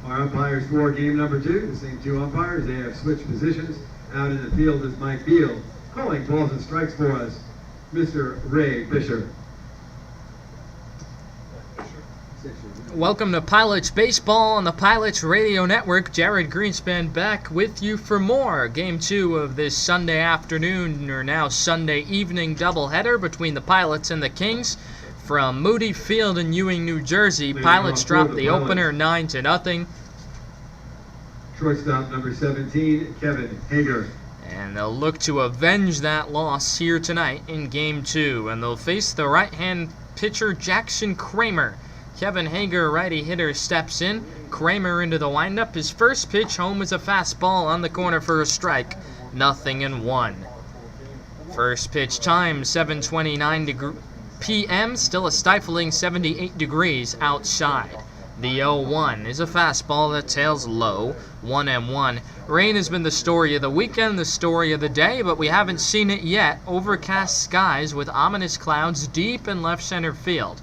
Our umpires for game number 2, the same 2 umpires, they have switched positions. Out in the field is Mike Beal. Calling balls and strikes for us, Mr. Ray Fisher. Welcome to Pilots Baseball on the Pilots Radio Network. Jared Greenspan back with you for more. Game 2 of this Sunday afternoon, or now Sunday evening, doubleheader between the Pilots and the Kings. From Moody Field in Ewing, New Jersey, Pilots drop the opener 9-0. Shortstop number 17, Kevin Hager. And they'll look to avenge that loss here tonight in Game 2. And they'll face the right-hand pitcher Jackson Kramer. Kevin Hager, righty hitter, steps in. Kramer into the windup. His first pitch home is a fastball on the corner for a strike. 0-1. First pitch time, 7:29 p.m. Still a stifling 78 degrees outside. The 0-1 is a fastball that tails low. 1-1. Rain has been the story of the weekend, the story of the day, but we haven't seen it yet. Overcast skies with ominous clouds deep in left center field.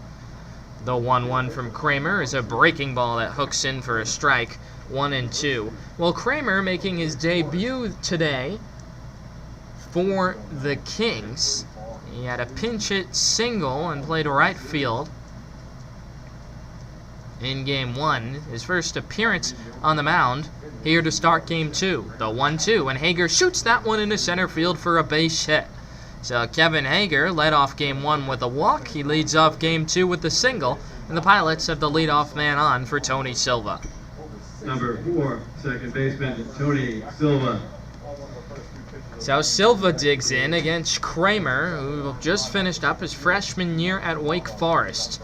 The 1-1 from Kramer is a breaking ball that hooks in for a strike. 1-2. Well, Kramer making his debut today for the Kings. He had a pinch hit single and played right field in Game 1. His first appearance on the mound here to start Game 2. The 1-2, and Hager shoots that one into center field for a base hit. So Kevin Hager led off Game 1 with a walk. He leads off Game 2 with the single, and the Pilots have the leadoff man on for Tony Silva. Number 4, second baseman Tony Silva. So Silva digs in against Kramer, who just finished up his freshman year at Wake Forest.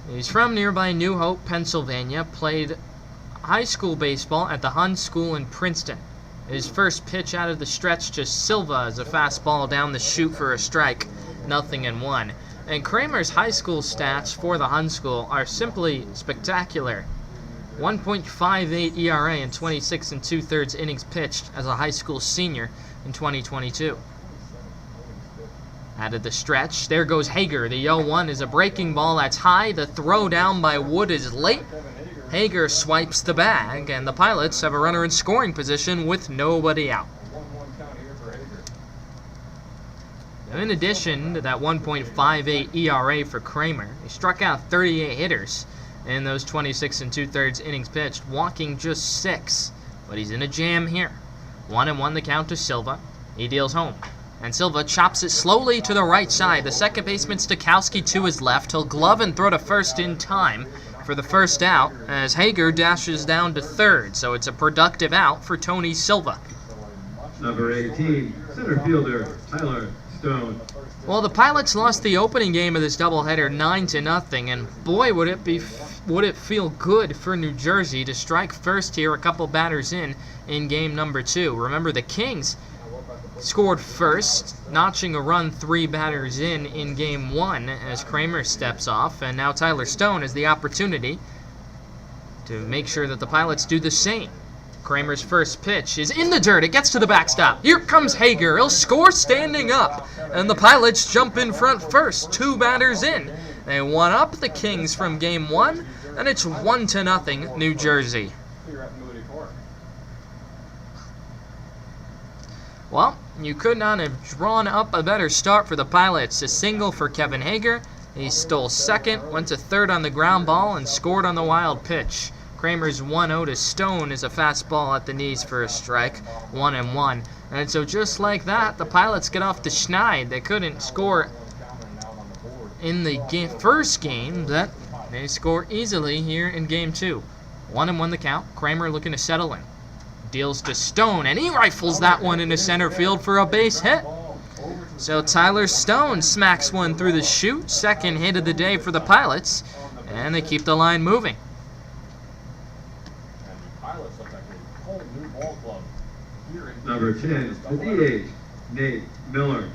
He's from nearby New Hope, Pennsylvania, played high school baseball at the Hun School in Princeton. His first pitch out of the stretch to Silva is a fastball down the chute for a strike. 0-1. And Kramer's high school stats for the Hun School are simply spectacular. 1.58 ERA in 26 2/3 innings pitched as a high school senior in 2022. Out of the stretch, there goes Hager. The 0-1 is a breaking ball that's high. The throw down by Wood is late. Hager swipes the bag, and the Pilots have a runner in scoring position with nobody out. Now, in addition to that 1.58 ERA for Kramer, he struck out 38 hitters in those 26 2/3 innings pitched, walking just 6. But he's in a jam here. 1-1 the count to Silva. He deals home. And Silva chops it slowly to the right side. The second baseman Stokowski to his left. He'll glove and throw to first in time for the first out as Hager dashes down to third. So it's a productive out for Tony Silva. Number 18, center fielder Tyler Stone. Well, the Pilots lost the opening game of this doubleheader 9-0, and boy, would it feel good for New Jersey to strike first here a couple batters in Game number 2. Remember, the Kings scored first, notching a run 3 batters in Game 1 as Kramer steps off, and now Tyler Stone has the opportunity to make sure that the Pilots do the same. Kramer's first pitch is in the dirt. It gets to the backstop. Here comes Hager. He'll score standing up, and the Pilots jump in front first, 2 batters in. They one up the Kings from Game 1, and it's 1-0 New Jersey. Well, you could not have drawn up a better start for the Pilots. A single for Kevin Hager. He stole second, went to third on the ground ball, and scored on the wild pitch. Kramer's 1-0 to Stone is a fastball at the knees for a strike. 1-1. And so just like that, the Pilots get off the schneid. They couldn't score in the first game, but they score easily here in Game 2. 1-1 the count. Kramer looking to settle in. Deals to Stone, and he rifles that one into center field for a base hit. So Tyler Stone smacks one through the chute. Second hit of the day for the Pilots, and they keep the line moving. Number 10, the DH, Nate Miller.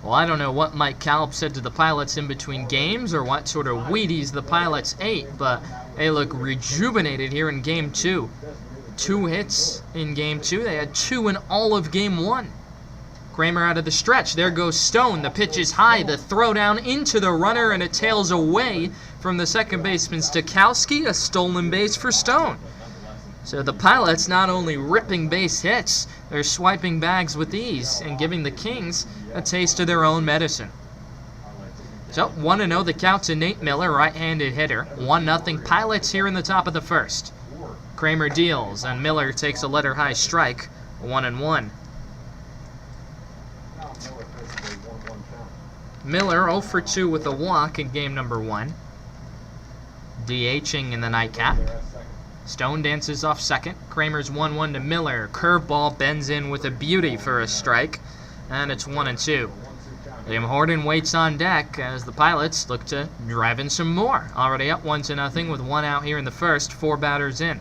Well, I don't know what Mike Calp said to the Pilots in between games or what sort of Wheaties the Pilots ate, but they look rejuvenated here in Game 2. 2 hits in Game 2. They had 2 in all of Game 1. Kramer out of the stretch. There goes Stone. The pitch is high. The throw down into the runner, and it tails away from the second baseman Stokowski. A stolen base for Stone. So the Pilots not only ripping base hits, they're swiping bags with ease and giving the Kings a taste of their own medicine. So 1-0 the count to Nate Miller, right-handed hitter. 1-0 Pilots here in the top of the first. Kramer deals, and Miller takes a letter-high strike, 1-1. Miller 0 for 2 with a walk in game number 1. DHing in the nightcap. Stone dances off second. Kramer's 1-1 to Miller. Curveball bends in with a beauty for a strike, and it's 1-2. Liam Horton waits on deck as the Pilots look to drive in some more. Already up 1-0 with 1 out here in the first, 4 batters in.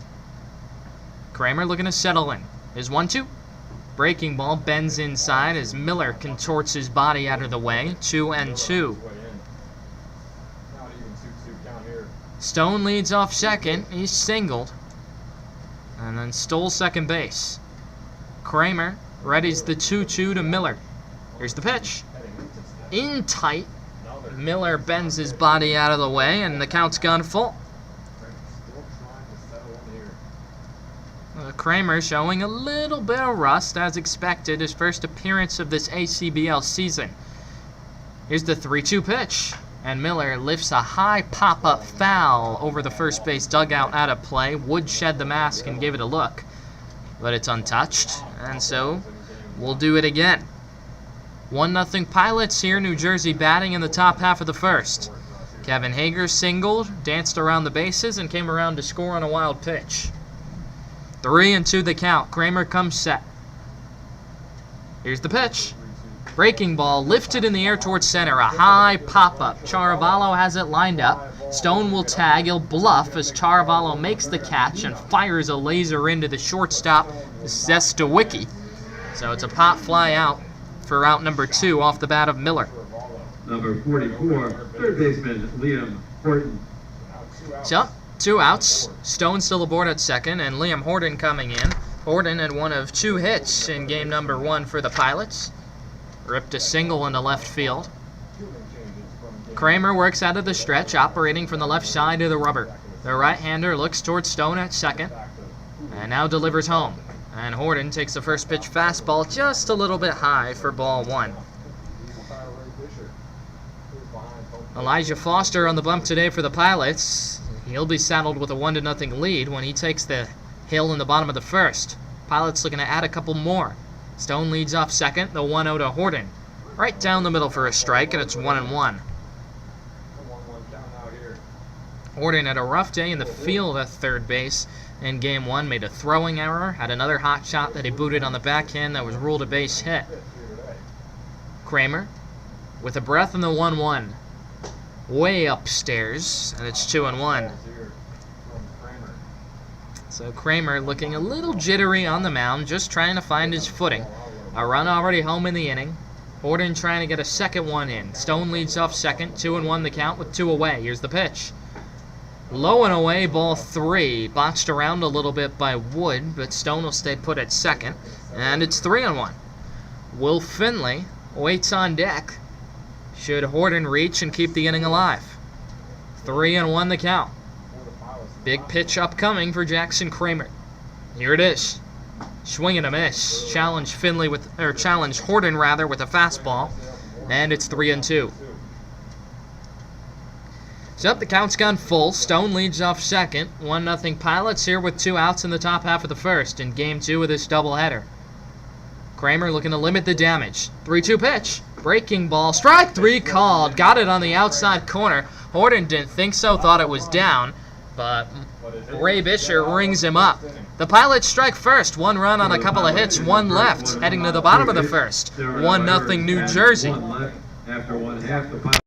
Kramer looking to settle in. His 1-2. Breaking ball bends inside as Miller contorts his body out of the way. 2-2. Stone leads off second. He's singled. And then stole second base. Kramer readies the 2-2 to Miller. Here's the pitch. In tight. Miller bends his body out of the way, and the count's gone full. Kramer showing a little bit of rust as expected, his first appearance of this ACBL season. Here's the 3-2 pitch, and Miller lifts a high pop-up foul over the first base dugout out of play. Wood shed the mask and gave it a look, but it's untouched, and so we'll do it again. 1-0 Pilots here, New Jersey batting in the top half of the first. Kevin Hager singled, danced around the bases, and came around to score on a wild pitch. 3-2 the count. Kramer comes set. Here's the pitch. Breaking ball lifted in the air towards center. A high pop-up. Charavallo has it lined up. Stone will tag. He'll bluff as Charavallo makes the catch and fires a laser into the shortstop, Zestawicki. So it's a pop fly out for out number 2 off the bat of Miller. Number 44, third baseman Liam Horton. So 2 outs. Stone still aboard at second, and Liam Horton coming in. Horton had one of 2 hits in game number 1 for the Pilots. Ripped a single into left field. Kramer works out of the stretch, operating from the left side of the rubber. The right-hander looks towards Stone at second, and now delivers home. And Horton takes the first pitch fastball just a little bit high for ball 1. Elijah Foster on the bump today for the Pilots. He'll be saddled with a 1-0 lead when he takes the hill in the bottom of the first. Pilots looking to add a couple more. Stone leads off second, the 1-0 to Horton. Right down the middle for a strike, and it's 1-1. Horton had a rough day in the field at third base in game 1, made a throwing error, had another hot shot that he booted on the backhand that was ruled a base hit. Kramer with a breath in the 1-1. Way upstairs, and it's 2-1. So Kramer looking a little jittery on the mound, just trying to find his footing. A run already home in the inning. Horton trying to get a second one in. Stone leads off second, 2-1 the count with 2 away. Here's the pitch. Low and away, ball 3. Botched around a little bit by Wood, but Stone will stay put at second, and it's 3-1. Will Finley waits on deck. Should Horton reach and keep the inning alive? 3-1 the count. Big pitch upcoming for Jackson Kramer. Here it is. Swing and a miss. Challenge Horton with a fastball, and it's 3-2. So the count's gone full. Stone leads off second. 1-0 Pilots here with 2 outs in the top half of the first in game 2 of this doubleheader. Kramer looking to limit the damage. 3-2 pitch. Breaking ball. Strike 3 called. Got it on the outside corner. Horton didn't think so, thought it was down, but Ray Bisher rings him up. The Pilots strike first. 1 run on a couple of hits, 1 left, heading to the bottom of the first. 1-0 New Jersey. After 1/2, the Pilots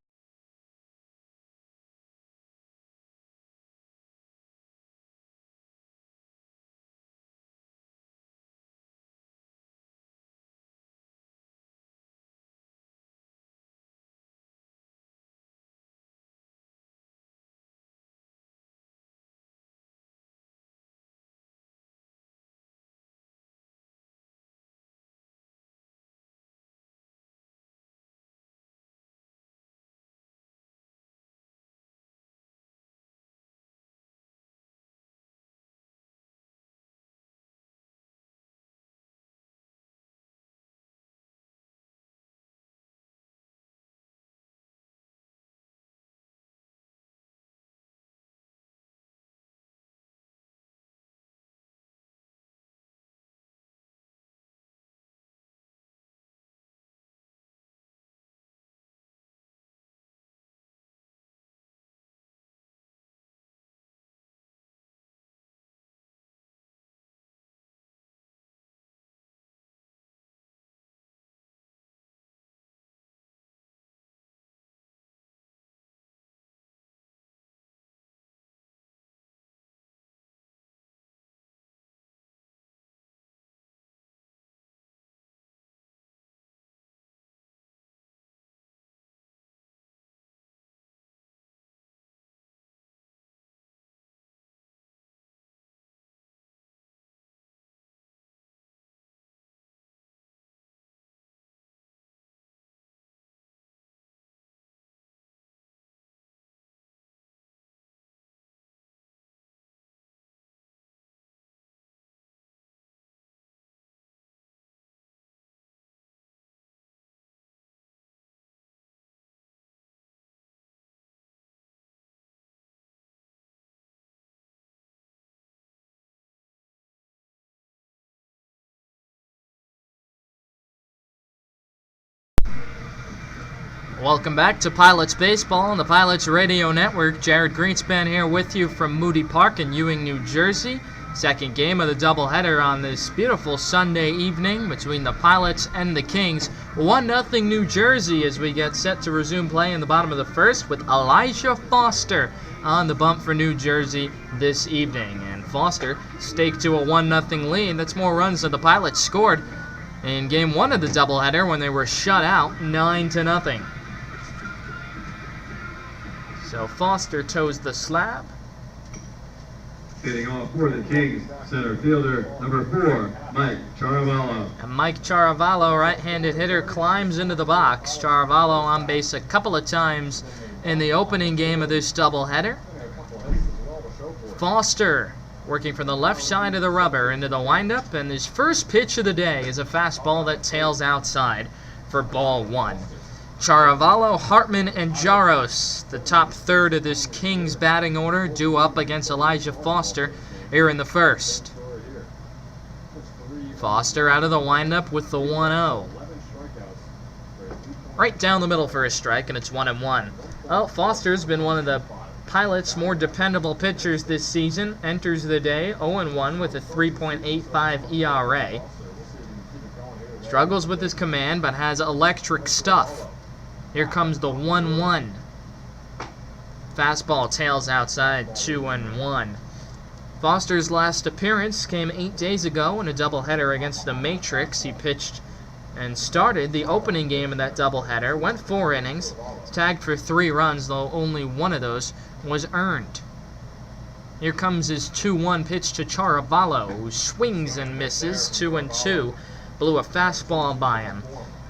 Welcome back to Pilots Baseball on the Pilots Radio Network. Jared Greenspan here with you from Moody Park in Ewing, New Jersey. Second game of the doubleheader on this beautiful Sunday evening between the Pilots and the Kings. 1-0 New Jersey as we get set to resume play in the bottom of the first with Elijah Foster on the bump for New Jersey this evening. And Foster staked to a 1-0 lead. That's more runs than the Pilots scored in game one of the doubleheader when they were shut out 9-0. So Foster toes the slab. Hitting off for the Kings, center fielder number 4, Mike Charavallo. And Mike Charavallo, right-handed hitter, climbs into the box. Charavallo on base a couple of times in the opening game of this doubleheader. Foster working from the left side of the rubber into the windup, and his first pitch of the day is a fastball that tails outside for ball 1. Charavallo, Hartman, and Jaros, the top third of this Kings batting order, due up against Elijah Foster here in the first. Foster out of the windup with the 1-0. Right down the middle for a strike, and it's 1-1. Well, Foster's been one of the Pilots' more dependable pitchers this season. Enters the day 0-1 with a 3.85 ERA. Struggles with his command, but has electric stuff. Here comes the 1-1. Fastball tails outside, 2-1. Foster's last appearance came 8 days ago in a doubleheader against the Matrix. He pitched and started the opening game of that doubleheader, went 4 innings, tagged for 3 runs, though only one of those was earned. Here comes his 2-1 pitch to Charavallo, who swings and misses, 2-2. Blew a fastball by him.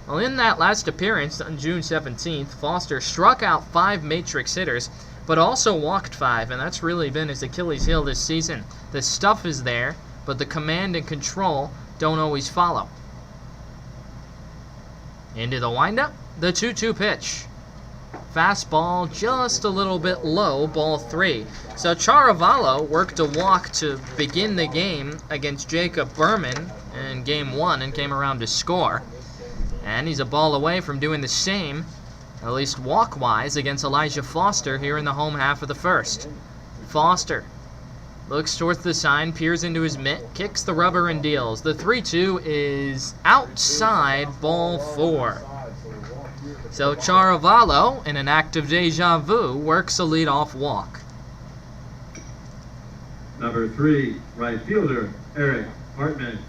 Well, in that last appearance on June 17th, Foster struck out 5 Matrix hitters, but also walked 5, and that's really been his Achilles heel this season. The stuff is there, but the command and control don't always follow. Into the windup, the 2-2 pitch. Fastball just a little bit low, ball 3. So Charavallo worked a walk to begin the game against Jacob Berman in game 1 and came around to score. And he's a ball away from doing the same, at least walk-wise, against Elijah Foster here in the home half of the first. Foster looks towards the sign, peers into his mitt, kicks the rubber and deals. The 3-2 is outside, ball 4. So Charavallo, in an act of deja vu, works a leadoff walk. Number 3, right fielder, Eric Hartman.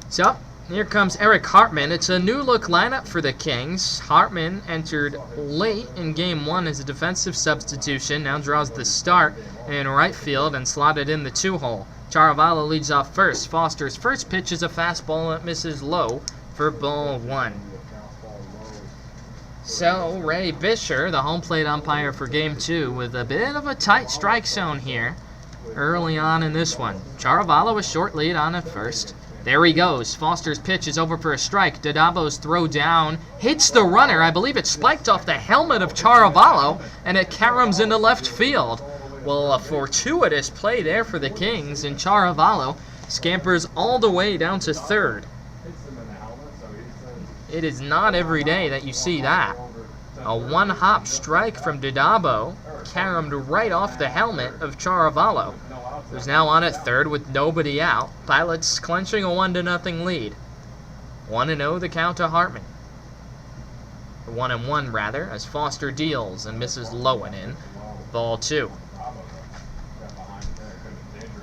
So here comes Eric Hartman. It's a new-look lineup for the Kings. Hartman entered late in Game 1 as a defensive substitution. Now draws the start in right field and slotted in the 2-hole. Charavallo leads off first. Foster's first pitch is a fastball that misses low for ball 1. So Ray Bisher, the home plate umpire for Game 2, with a bit of a tight strike zone here early on in this one. Charavallo a short lead on at first. There he goes. Foster's pitch is over for a strike. Dadabo's throw down hits the runner. I believe it spiked off the helmet of Charavallo, and it caroms into left field. Well, a fortuitous play there for the Kings, and Charavallo scampers all the way down to third. It is not every day that you see that. A one-hop strike from Dadabo caromed right off the helmet of Charavallo, who's now on at third with nobody out. Pilots clenching a 1-0 lead. 1-0 the count to Hartman. 1-1 rather, as Foster deals and misses low and in. Ball 2.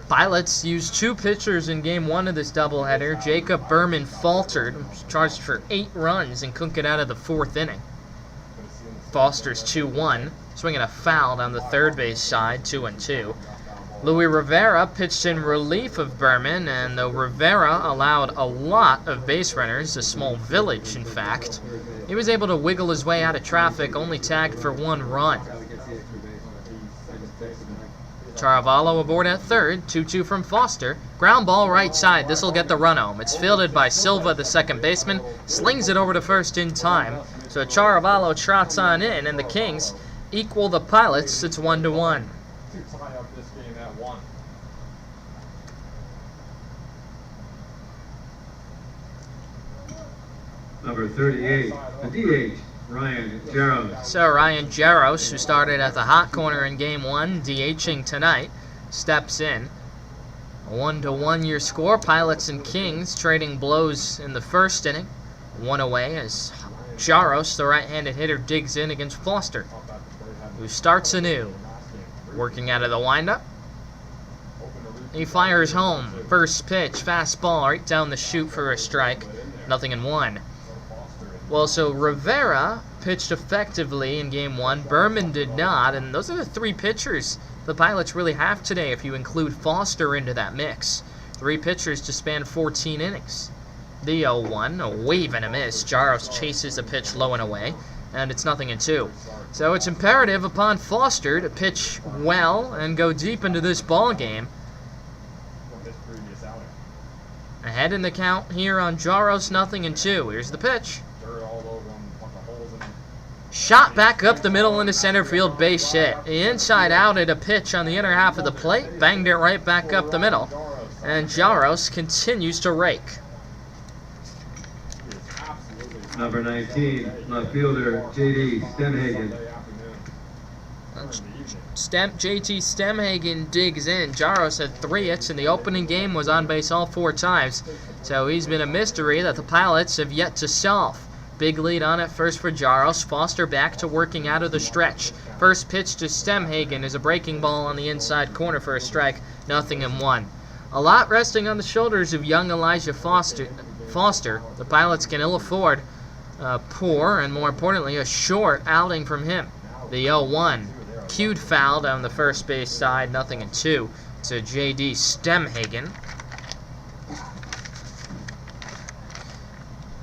Pilots used 2 pitchers in Game 1 of this doubleheader. Jacob Berman faltered, was charged for 8 runs and couldn't get out of the 4th inning. Foster's 2-1, swinging a foul down the third base side, 2-2. Louis Rivera pitched in relief of Berman, and though Rivera allowed a lot of base runners, a small village in fact, he was able to wiggle his way out of traffic, only tagged for 1 run. Charavallo aboard at third, 2-2 from Foster. Ground ball right side, this will get the run home. It's fielded by Silva, the second baseman, slings it over to first in time. So Charavallo trots on in, and the Kings equal the Pilots. It's 1-1. Number 38, the DH, Ryan Jaros. So Ryan Jaros, who started at the hot corner in Game 1, DHing tonight, steps in. A 1-1 your score. Pilots and Kings trading blows in the first inning. One away as Jaros, the right-handed hitter, digs in against Foster, who starts anew. Working out of the windup. He fires home. First pitch, fastball right down the chute for a strike. 0-1. Well, so Rivera pitched effectively in Game 1. Berman did not, and those are the three pitchers the Pilots really have today if you include Foster into that mix. Three pitchers to span 14 innings. The 0-1, a wave and a miss. Jaros chases a pitch low and away, and it's 0-2. So it's imperative upon Foster to pitch well and go deep into this ball game. Ahead in the count here on Jaros, 0-2. Here's the pitch. Shot back up the middle into center field, base hit. The inside out at a pitch on the inner half of the plate, banged it right back up the middle. And Jaros continues to rake. Number 19, left fielder J.D. Stemhagen. JT Stemhagen digs in. Jaros had 3 hits in the opening game, was on base all 4 times. So he's been a mystery that the Pilots have yet to solve. Big lead on at first for Jaros. Foster back to working out of the stretch. First pitch to Stemhagen is a breaking ball on the inside corner for a strike. 0-1. A lot resting on the shoulders of young Elijah Foster. The Pilots can ill afford poor and, more importantly, a short outing from him. The 0-1. Cued foul down the first base side. 0-2 to J.D. Stemhagen.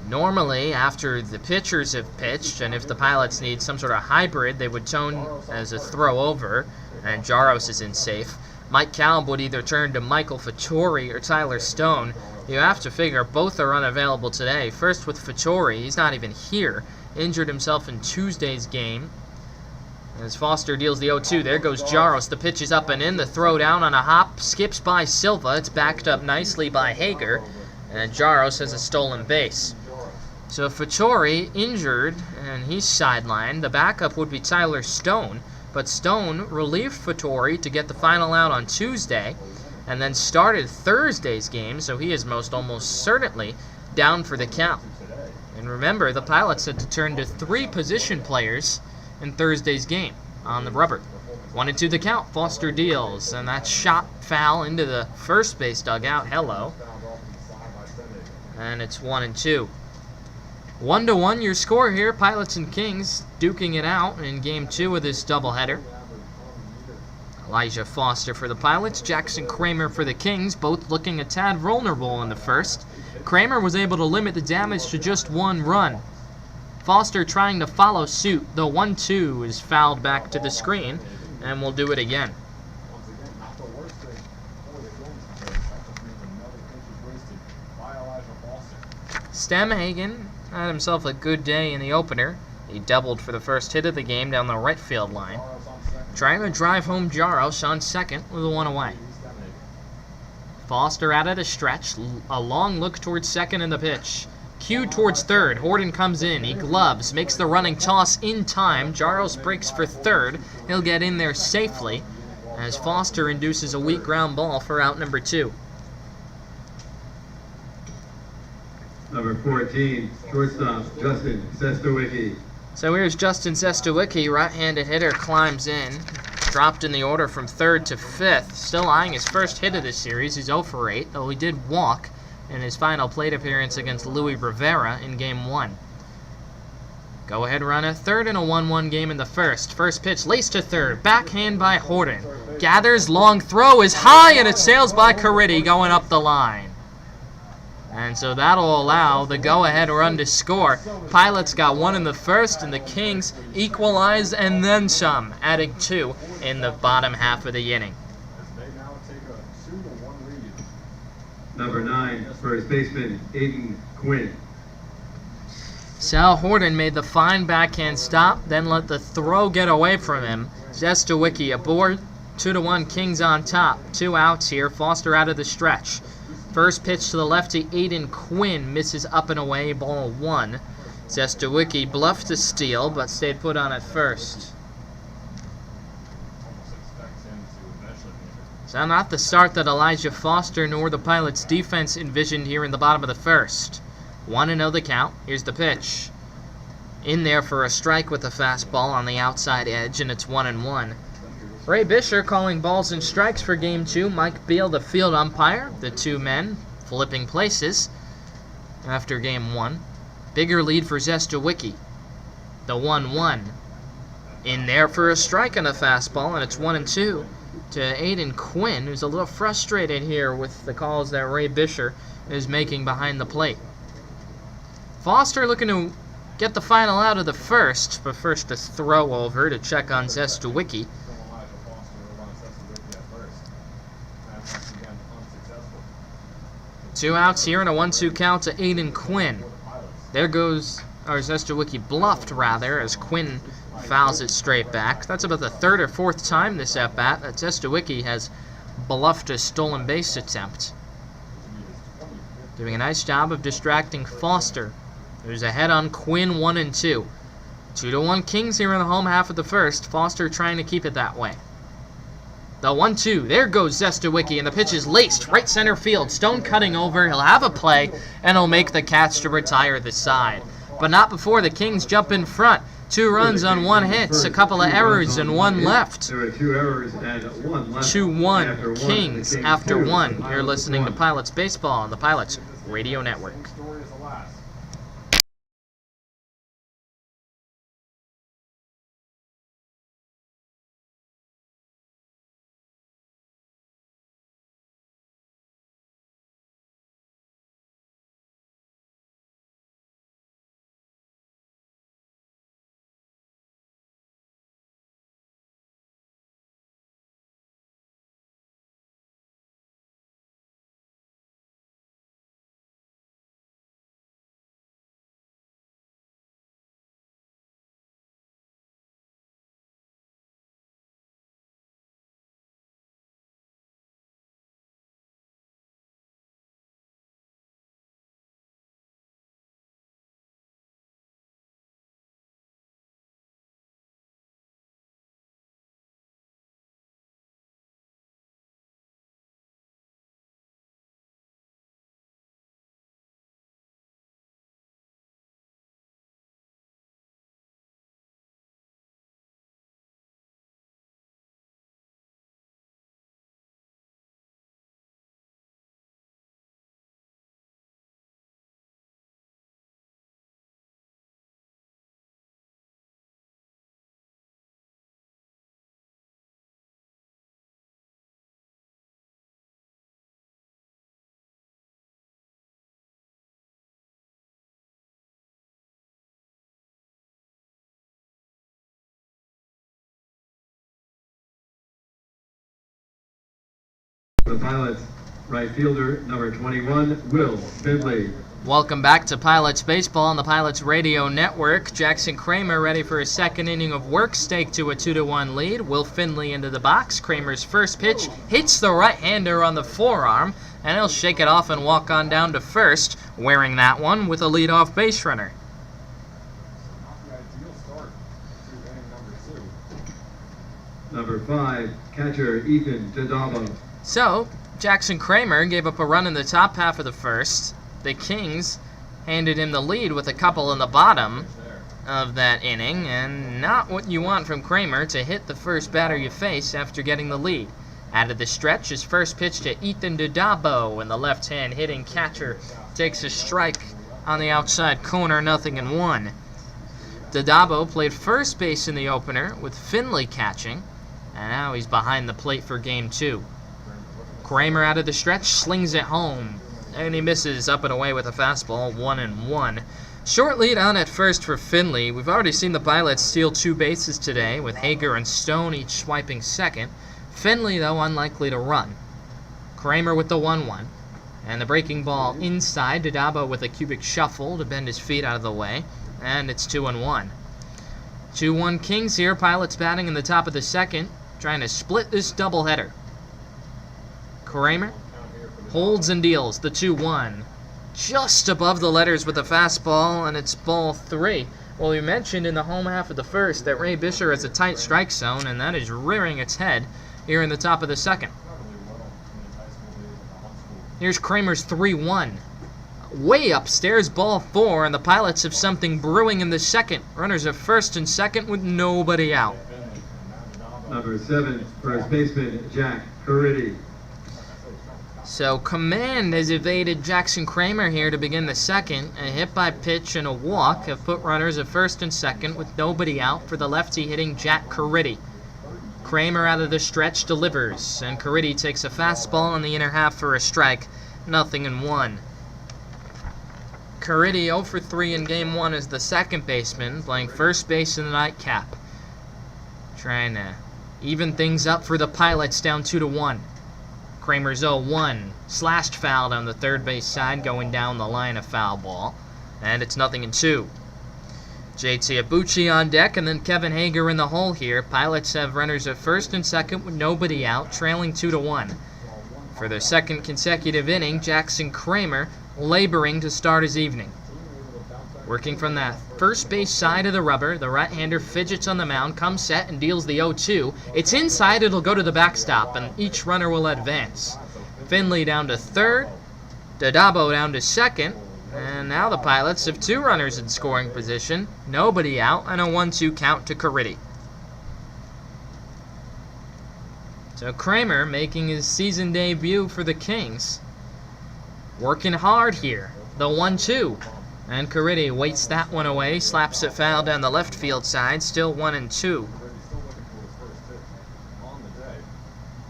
Normally, after the pitchers have pitched, and if the Pilots need some sort of hybrid, they would tone as a throw over, and Jaros is in safe. Mike Kalb would either turn to Michael Fattori or Tyler Stone. You have to figure both are unavailable today. First with Fattori, he's not even here. Injured himself in Tuesday's game. As Foster deals the 0-2, there goes Jaros. The pitch is up and in. The throw down on a hop skips by Silva. It's backed up nicely by Hager, and Jaros has a stolen base. So Fattori injured, and he's sidelined. The backup would be Tyler Stone, but Stone relieved Fattori to get the final out on Tuesday, and then started Thursday's game, so he is almost certainly down for the count. And remember, the Pilots had to turn to 3 position players in Thursday's game on the rubber. 1-2 the count. Foster deals, and that shot foul into the first base dugout. Hello. And it's 1-2. 1-1 your score here. Pilots and Kings duking it out in Game 2 of this doubleheader. Elijah Foster for the Pilots, Jackson Kramer for the Kings, both looking a tad vulnerable in the first. Kramer was able to limit the damage to just 1 run. Foster trying to follow suit. The 1-2 is fouled back to the screen, and we'll do it again. Stemhagen had himself a good day in the opener. He doubled for the first hit of the game down the right field line. Trying to drive home Jaros on second with a 1 away. Foster out of the stretch. A long look towards second in the pitch. Cued towards third. Horton comes in. He gloves. Makes the running toss in time. Jaros breaks for third. He'll get in there safely as Foster induces a weak ground ball for out number 2. Number 14, shortstop Justin Sestowicki. So here's Justin Sestowicki, right-handed hitter, climbs in. Dropped in the order from 3rd to 5th. Still eyeing his first hit of this series. He's 0 for 8, though he did walk in his final plate appearance against Louis Rivera in Game 1. Go-ahead run at 3rd in a 1-1 game in the first. First pitch laced to 3rd. Backhand by Horton. Gathers, long throw is high, and it sails by Caridi going up the line. And so that'll allow the go-ahead run to score. Pilots got 1 in the first, and the Kings equalize and then some, adding 2 in the bottom half of the inning. Number 9, first baseman Aiden Quinn. Sal Horton made the fine backhand stop, then let the throw get away from him. Sestowicki aboard, 2-1 Kings on top. 2 outs here, Foster out of the stretch. First pitch to the lefty, Aiden Quinn misses up and away, ball 1. Zestawicki bluffed a steal, but stayed put on at first. So not the start that Elijah Foster nor the Pilots' defense envisioned here in the bottom of the first. 1-0 the count. Here's the pitch. In there for a strike with a fastball on the outside edge, and it's 1-1. Ray Bisher calling balls and strikes for Game 2. Mike Beal, the field umpire. The two men flipping places after Game 1. Bigger lead for Zestawicki. The 1-1. In there for a strike and a fastball, and it's 1-2 to Aiden Quinn, who's a little frustrated here with the calls that Ray Bisher is making behind the plate. Foster looking to get the final out of the first, but first a throw over to check on Zestawicki. Two outs here and a 1-2 count to Aiden Quinn. There goes, or Zestawicki bluffed rather, as Quinn fouls it straight back. That's about the third or fourth time this at-bat that Zestawicki has bluffed a stolen base attempt. Doing a nice job of distracting Foster. There's a head on Quinn, 1-2. 2-1 Kings here in the home half of the first. Foster trying to keep it that way. The 1-2. There goes Zestawicki, and the pitch is laced right center field. Stone cutting over. He'll have a play, and he'll make the catch to retire the side. But not before the Kings jump in front. 2 runs on 1 hit, a couple of errors and 1 left. There were 2 errors and 1 left. 2-1 Kings after 1. You're listening to Pilots Baseball on the Pilots Radio Network. The Pilots right fielder, number 21, Will Finley. Welcome back to Pilots Baseball on the Pilots Radio Network. Jackson Kramer ready for his second inning of work, staked to a 2-1 lead. Will Finley into the box. Kramer's first pitch hits the right-hander on the forearm, and he'll shake it off and walk on down to first, wearing that one with a leadoff base runner. Number 5, catcher Ethan Tadabo. So, Jackson Kramer gave up a run in the top half of the first. The Kings handed him the lead with a couple in the bottom of that inning, and not what you want from Kramer to hit the first batter you face after getting the lead. Out of the stretch, his first pitch to Ethan Tadabo, and the left-hand hitting catcher takes a strike on the outside corner, 0-1. Tadabo played first base in the opener with Finley catching, and now he's behind the plate for Game 2. Kramer out of the stretch, slings it home, and he misses up and away with a fastball, 1-1. Short lead on at first for Finley. We've already seen the Pilots steal 2 bases today, with Hager and Stone each swiping second. Finley, though, unlikely to run. Kramer with the 1-1, and the breaking ball inside. Tadabo with a cubic shuffle to bend his feet out of the way, and it's 2-1. 2-1 Kings here. Pilots batting in the top of the second, trying to split this doubleheader. Kramer holds and deals the 2-1. just above the letters with a fastball, and it's ball 3. Well, we mentioned in the home half of the first that Ray Bisher has a tight strike zone, and that is rearing its head here in the top of the second. Here's Kramer's 3-1. Way upstairs, ball 4, and the Pilots have something brewing in the second. Runners at first and second with nobody out. Number 7, first baseman, Jack Caridi. So command has evaded Jackson Kramer here to begin the second. A hit by pitch and a walk have put runners at first and second with nobody out for the lefty hitting Jack Caridi. Kramer out of the stretch delivers, and Caridi takes a fastball in the inner half for a strike. 0-1. Caridi 0 for 3 in game 1 as the second baseman, playing first base in the nightcap. Trying to even things up for the Pilots, down 2-1. Kramer's 0-1, slashed foul down the third base side, going down the line, a foul ball. And it's 0-2. JT Abuchi on deck, and then Kevin Hager in the hole here. Pilots have runners at first and second with nobody out, trailing 2-1. For their second consecutive inning, Jackson Kramer laboring to start his evening. Working from that first base side of the rubber, the right-hander fidgets on the mound, comes set and deals the 0-2. It's inside, it'll go to the backstop, and each runner will advance. Finley down to third, Dadabo down to second, and now the Pilots have 2 runners in scoring position, nobody out, and a 1-2 count to Caridi. So Kramer making his season debut for the Kings. Working hard here. The 1-2. And Caridi waits that one away, slaps it foul down the left field side, still 1-2.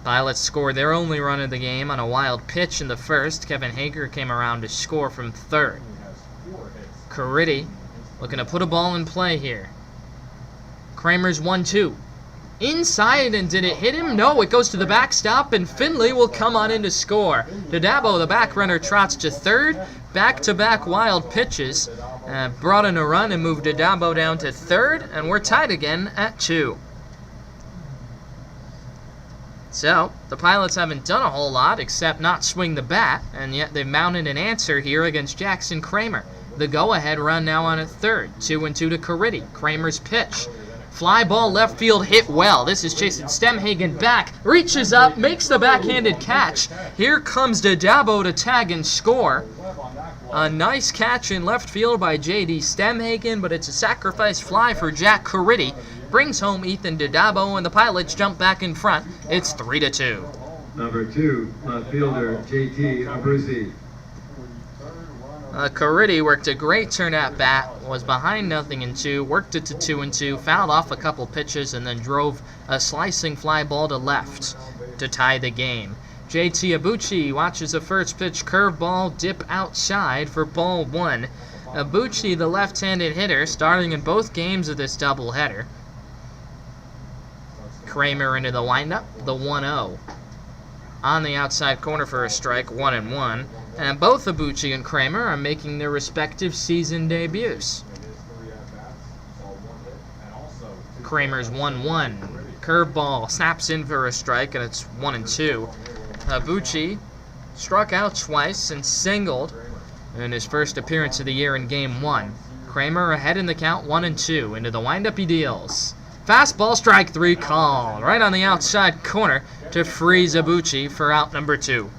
Pilots scored their only run of the game on a wild pitch in the first. Kevin Hager came around to score from third. Caridi looking to put a ball in play here. Kramer's 1-2. Inside, and did it hit him? No, it goes to the backstop, and Finley will come on in to score. Dadabo, the back runner, trots to third. Back-to-back wild pitches brought in a run and moved Dadabo down to third, and we're tied again at 2. So, the Pilots haven't done a whole lot except not swing the bat, and yet they've mounted an answer here against Jackson Kramer. The go-ahead run now on at third. 2-2 to Caridi. Kramer's pitch. Fly ball left field hit well. This is Jason Stemhagen back. Reaches up, makes the backhanded catch. Here comes Dadabo to tag and score. A nice catch in left field by J.D. Stemhagen, but it's a sacrifice fly for Jack Caridi. Brings home Ethan Dadabo, and the Pilots jump back in front. It's 3-2. Number 2, left fielder, J.T. Abruzzi. Caridi worked a great turn at bat, was behind 0-2, worked it to 2-2, fouled off a couple pitches, and then drove a slicing fly ball to left to tie the game. JT Abuchi watches a first pitch curveball dip outside for ball 1. Abuchi, the left-handed hitter, starting in both games of this doubleheader. Kramer into the windup, the 1-0. On the outside corner for a strike, 1-1. And both Abuchi and Kramer are making their respective season debuts. Kramer's 1-1. Curveball snaps in for a strike, and it's 1-2. Abuchi struck out twice and singled in his first appearance of the year in Game 1. Kramer ahead in the count, 1-2. Into the windup he deals. Fastball, strike 3 called. Right on the outside corner to freeze Abuchi for out number 2.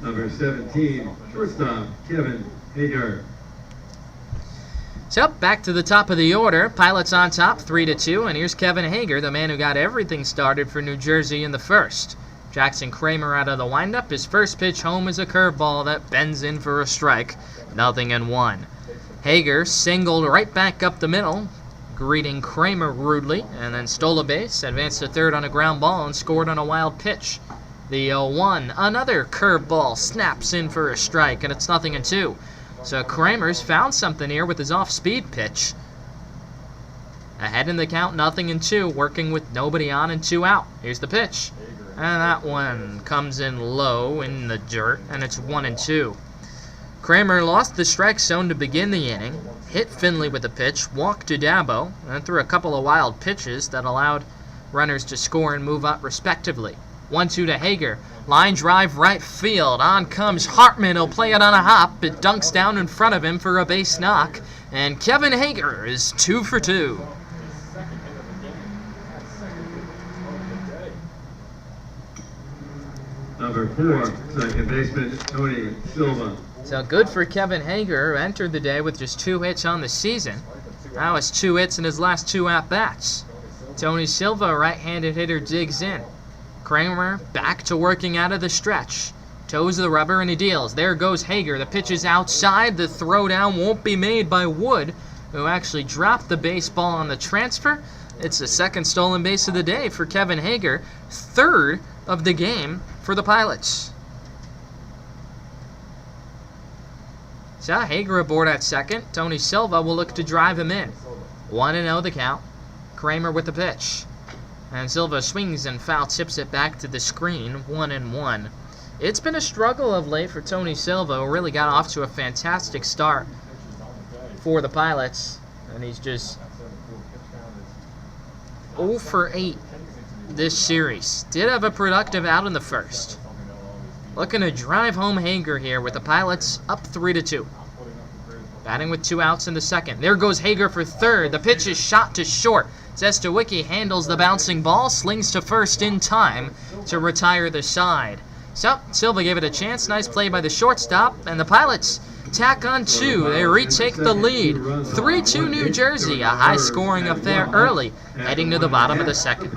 Number 17, shortstop, Kevin Hager. So, back to the top of the order. Pilots on top, 3-2, and here's Kevin Hager, the man who got everything started for New Jersey in the first. Jackson Kramer out of the windup. His first pitch home is a curveball that bends in for a strike. 0-1. Hager singled right back up the middle, greeting Kramer rudely, and then stole a base, advanced to third on a ground ball, and scored on a wild pitch. The 0-1, another curveball snaps in for a strike, and it's 0-2. So Kramer's found something here with his off-speed pitch. Ahead in the count, 0-2, working with nobody on and 2 out. Here's the pitch. And that one comes in low in the dirt, and it's 1-2. Kramer lost the strike zone to begin the inning, hit Finley with a pitch, walked to Dadabo, and threw a couple of wild pitches that allowed runners to score and move up respectively. 1-2 to Hager. Line drive right field. On comes Hartman. He'll play it on a hop. It dunks down in front of him for a base knock. And Kevin Hager is 2 for 2. Number 4, second baseman Tony Silva. So good for Kevin Hager, who entered the day with just 2 hits on the season. Now has 2 hits in his last 2 at-bats. Tony Silva, right-handed hitter, digs in. Kramer back to working out of the stretch. Toes the rubber and he deals. There goes Hager. The pitch is outside. The throwdown won't be made by Wood, who actually dropped the baseball on the transfer. It's the second stolen base of the day for Kevin Hager, 3rd of the game for the Pilots. So Hager aboard at second. Tony Silva will look to drive him in. 1-0 the count. Kramer with the pitch. And Silva swings and foul tips it back to the screen. 1-1. It's been a struggle of late for Tony Silva, who really got off to a fantastic start for the Pilots. And he's just 0 for 8 this series. Did have a productive out in the first. Looking to drive home Hager here with the Pilots up 3-2. Batting with 2 outs in the second. There goes Hager for third. The pitch is shot to short. Zestawicki handles the bouncing ball, slings to first in time to retire the side. So, Silva gave it a chance. Nice play by the shortstop. And the Pilots tack on 2. They retake the lead. 3-2 New Jersey. A high-scoring affair early, heading to the bottom of the second.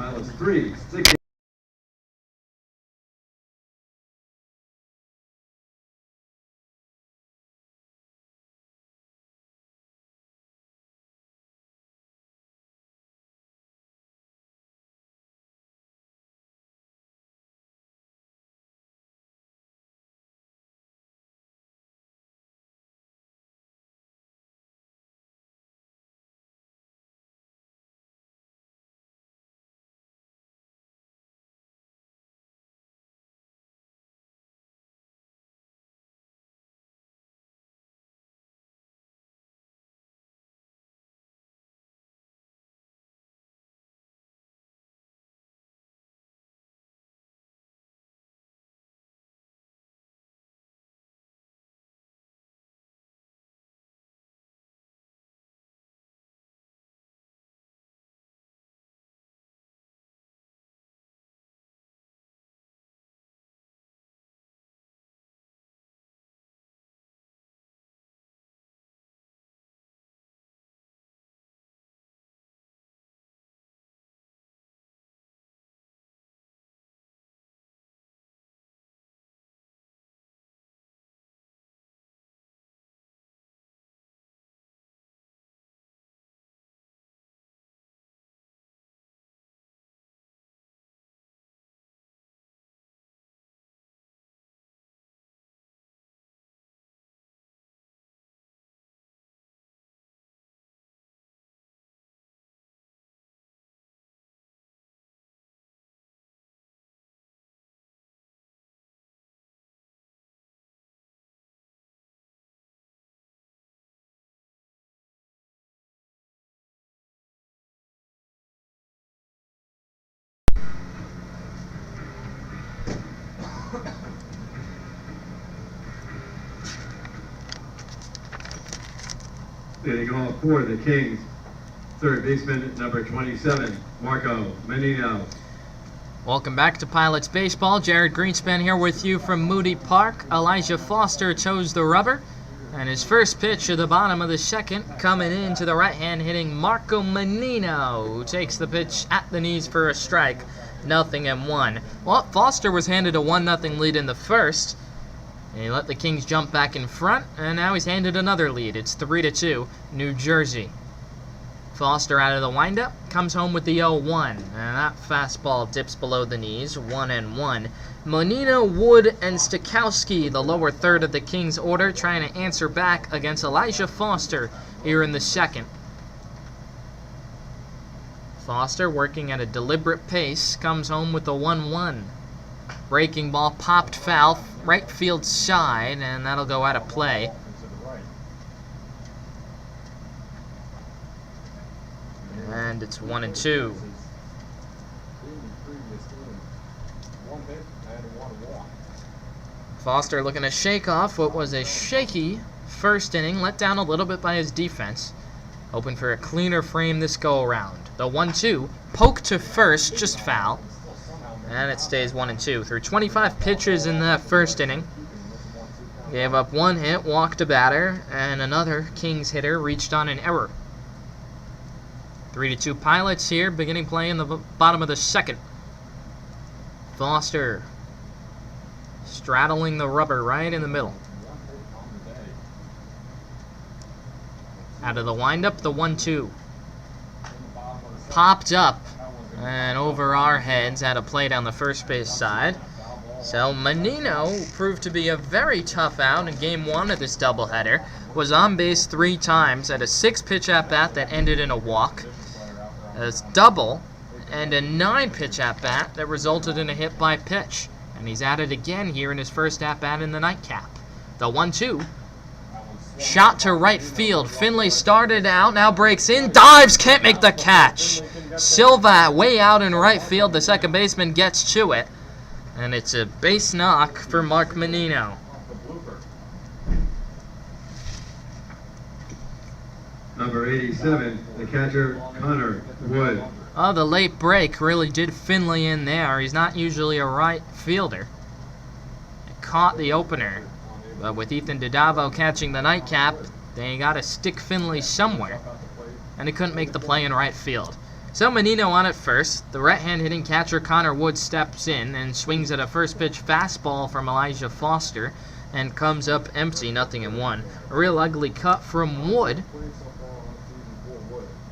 Hitting off for the Kings, third baseman number 27, Marco Menino. Welcome back to Pilots Baseball. Jared Greenspan here with you from Moody Park. Elijah Foster toes the rubber. And his first pitch at the bottom of the second coming in to the right hand hitting Marco Menino, who takes the pitch at the knees for a strike. 0-1. Well, Foster was handed a 1-0 lead in the first. And he let the Kings jump back in front, and now he's handed another lead. It's 3-2, New Jersey. Foster out of the windup, comes home with the 0-1, and that fastball dips below the knees, 1-1. Menino, Wood, and Stakowski, the lower third of the Kings order, trying to answer back against Elijah Foster here in the second. Foster, working at a deliberate pace, comes home with the 1-1. Breaking ball popped foul, right field side, and that'll go out of play. And it's 1-2. Foster looking to shake off what was a shaky first inning, let down a little bit by his defense. Hoping for a cleaner frame this go-around. The 1-2, poke to first, just foul. And it stays 1-2. Through 25 pitches in that first inning. Gave up one hit, walked a batter, and another Kings hitter reached on an error. 3-2 Pilots here, beginning play in the bottom of the second. Foster straddling the rubber right in the middle. Out of the windup, the 1-2. Popped up and over our heads, had a play down the first base side. So Menino proved to be a very tough out in game 1 of this doubleheader. Was on base 3 times, had a 6-pitch at-bat that ended in a walk, a double, and a 9-pitch at-bat that resulted in a hit by pitch. And he's at it again here in his first at-bat in the nightcap. The 1-2. Shot to right field. Finley started out, now breaks in, dives, can't make the catch. Silva way out in right field. The second baseman gets to it. And it's a base knock for Mark Menino. Number 87, the catcher, Connor Wood. Oh, the late break really did Finley in there. He's not usually a right fielder. It caught the opener. But with Ethan Dodavo catching the nightcap, they got to stick Finley somewhere. And he couldn't make the play in right field. So Menino on at first. The right-hand hitting catcher Connor Wood steps in and swings at a first pitch fastball from Elijah Foster and comes up empty, 0-1. A real ugly cut from Wood,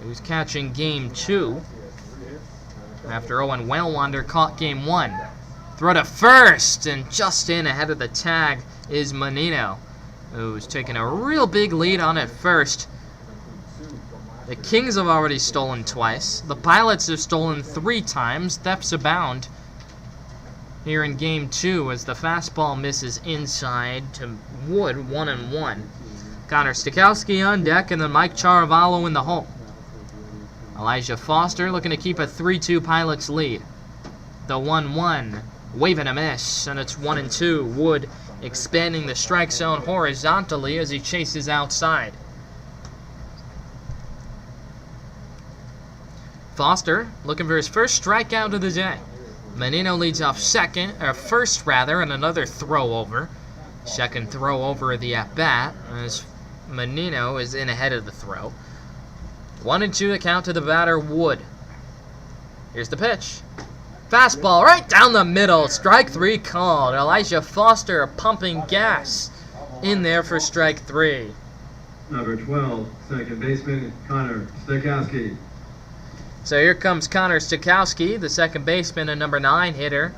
who's catching game 2 after Owen Wellwander caught game 1. Throw to first, and just in ahead of the tag is Menino, who's taking a real big lead on at first. The Kings have already stolen twice. The Pilots have stolen 3 times. Thefts abound here in game 2 as the fastball misses inside to Wood, 1-1. Connor Stikowski on deck, and then Mike Charavallo in the hole. Elijah Foster looking to keep a 3-2 Pilots lead. The 1-1, waving a miss, and it's 1-2. Wood expanding the strike zone horizontally as he chases outside. Foster looking for his first strikeout of the day. Menino leads off first, and another throw over. Second throw over of the at-bat as Menino is in ahead of the throw. 1-2 the count to the batter, Wood. Here's the pitch. Fastball right down the middle. Strike 3 called. Elijah Foster pumping gas in there for strike 3. Number 12, second baseman, Connor Stikowski. So here comes Connor Stikowski, the second baseman and number 9 hitter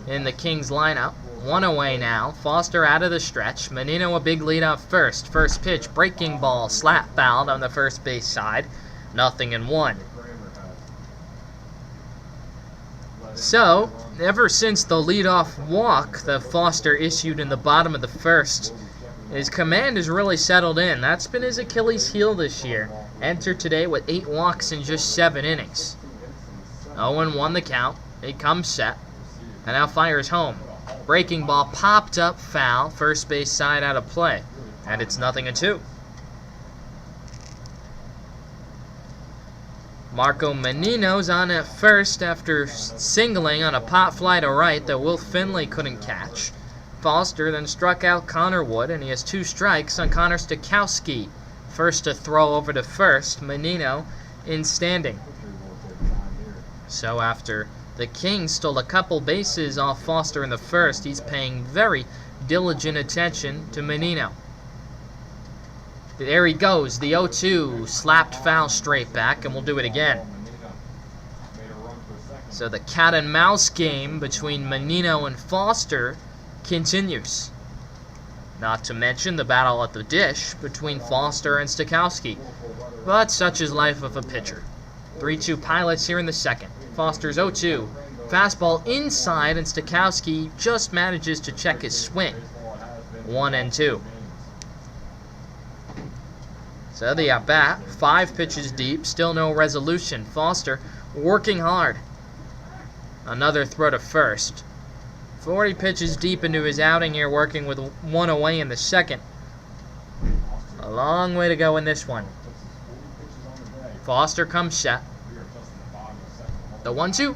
in the Kings lineup. 1 away now. Foster out of the stretch. Menino a big lead off first. First pitch, breaking ball, slap fouled on the first base side. 0-1. So, ever since the leadoff walk that Foster issued in the bottom of the first, his command has really settled in. That's been his Achilles heel this year. Entered today with 8 walks in just 7 innings. 0-1 the count. He comes set. And now fires home. Breaking ball popped up, foul. First base side out of play. And it's 0-2. Marco Menino's on at first after singling on a pop fly to right that Will Finley couldn't catch. Foster then struck out Connor Wood, and he has 2 strikes on Connor Stikowski. First to throw over to first, Menino in standing. So after the Kings stole a couple bases off Foster in the first, he's paying very diligent attention to Menino. There he goes, the 0-2, slapped foul straight back, and we'll do it again. So the cat and mouse game between Menino and Foster continues. Not to mention the battle at the dish between Foster and Stikowski. But such is life of a pitcher. 3-2 Pilots here in the second. Foster's 0-2. Fastball inside, and Stikowski just manages to check his swing. 1-2. So the at-bat, 5 pitches deep, still no resolution. Foster working hard. Another throw to first. 40 pitches deep into his outing here, working with one away in the second. A long way to go in this one. Foster comes set. The 1-2.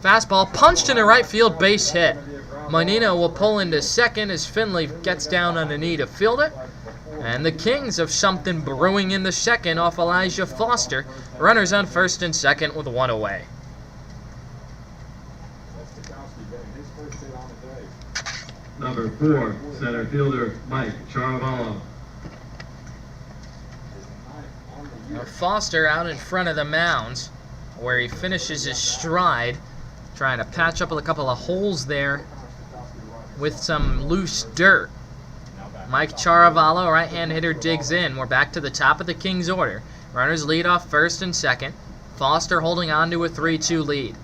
Fastball punched into right field, base hit. Menino will pull into second as Finley gets down on the knee to field it. And the Kings have something brewing in the second off Elijah Foster. Runners on first and second with one away. Number 4, center fielder Mike Charavallo. Now Foster out in front of the mound where he finishes his stride, trying to patch up a couple of holes there with some loose dirt. Mike Charavallo, right-hand hitter, digs in. We're back to the top of the Kings order. Runners lead off first and second. Foster holding on to a 3-2 lead.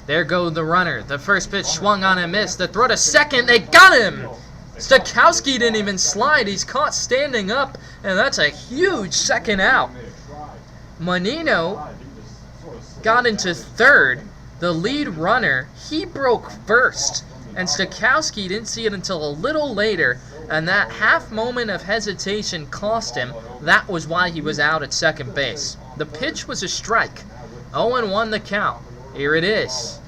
There goes the runner. The first pitch swung on and missed. The throw to second. They got him! Stokowski didn't even slide. He's caught standing up, and that's a huge second out. Menino got into third. The lead runner, he broke first. And Stokowski didn't see it until a little later, and that half moment of hesitation cost him. That was why he was out at second base. The pitch was a strike. 0-1 the count. Here it is.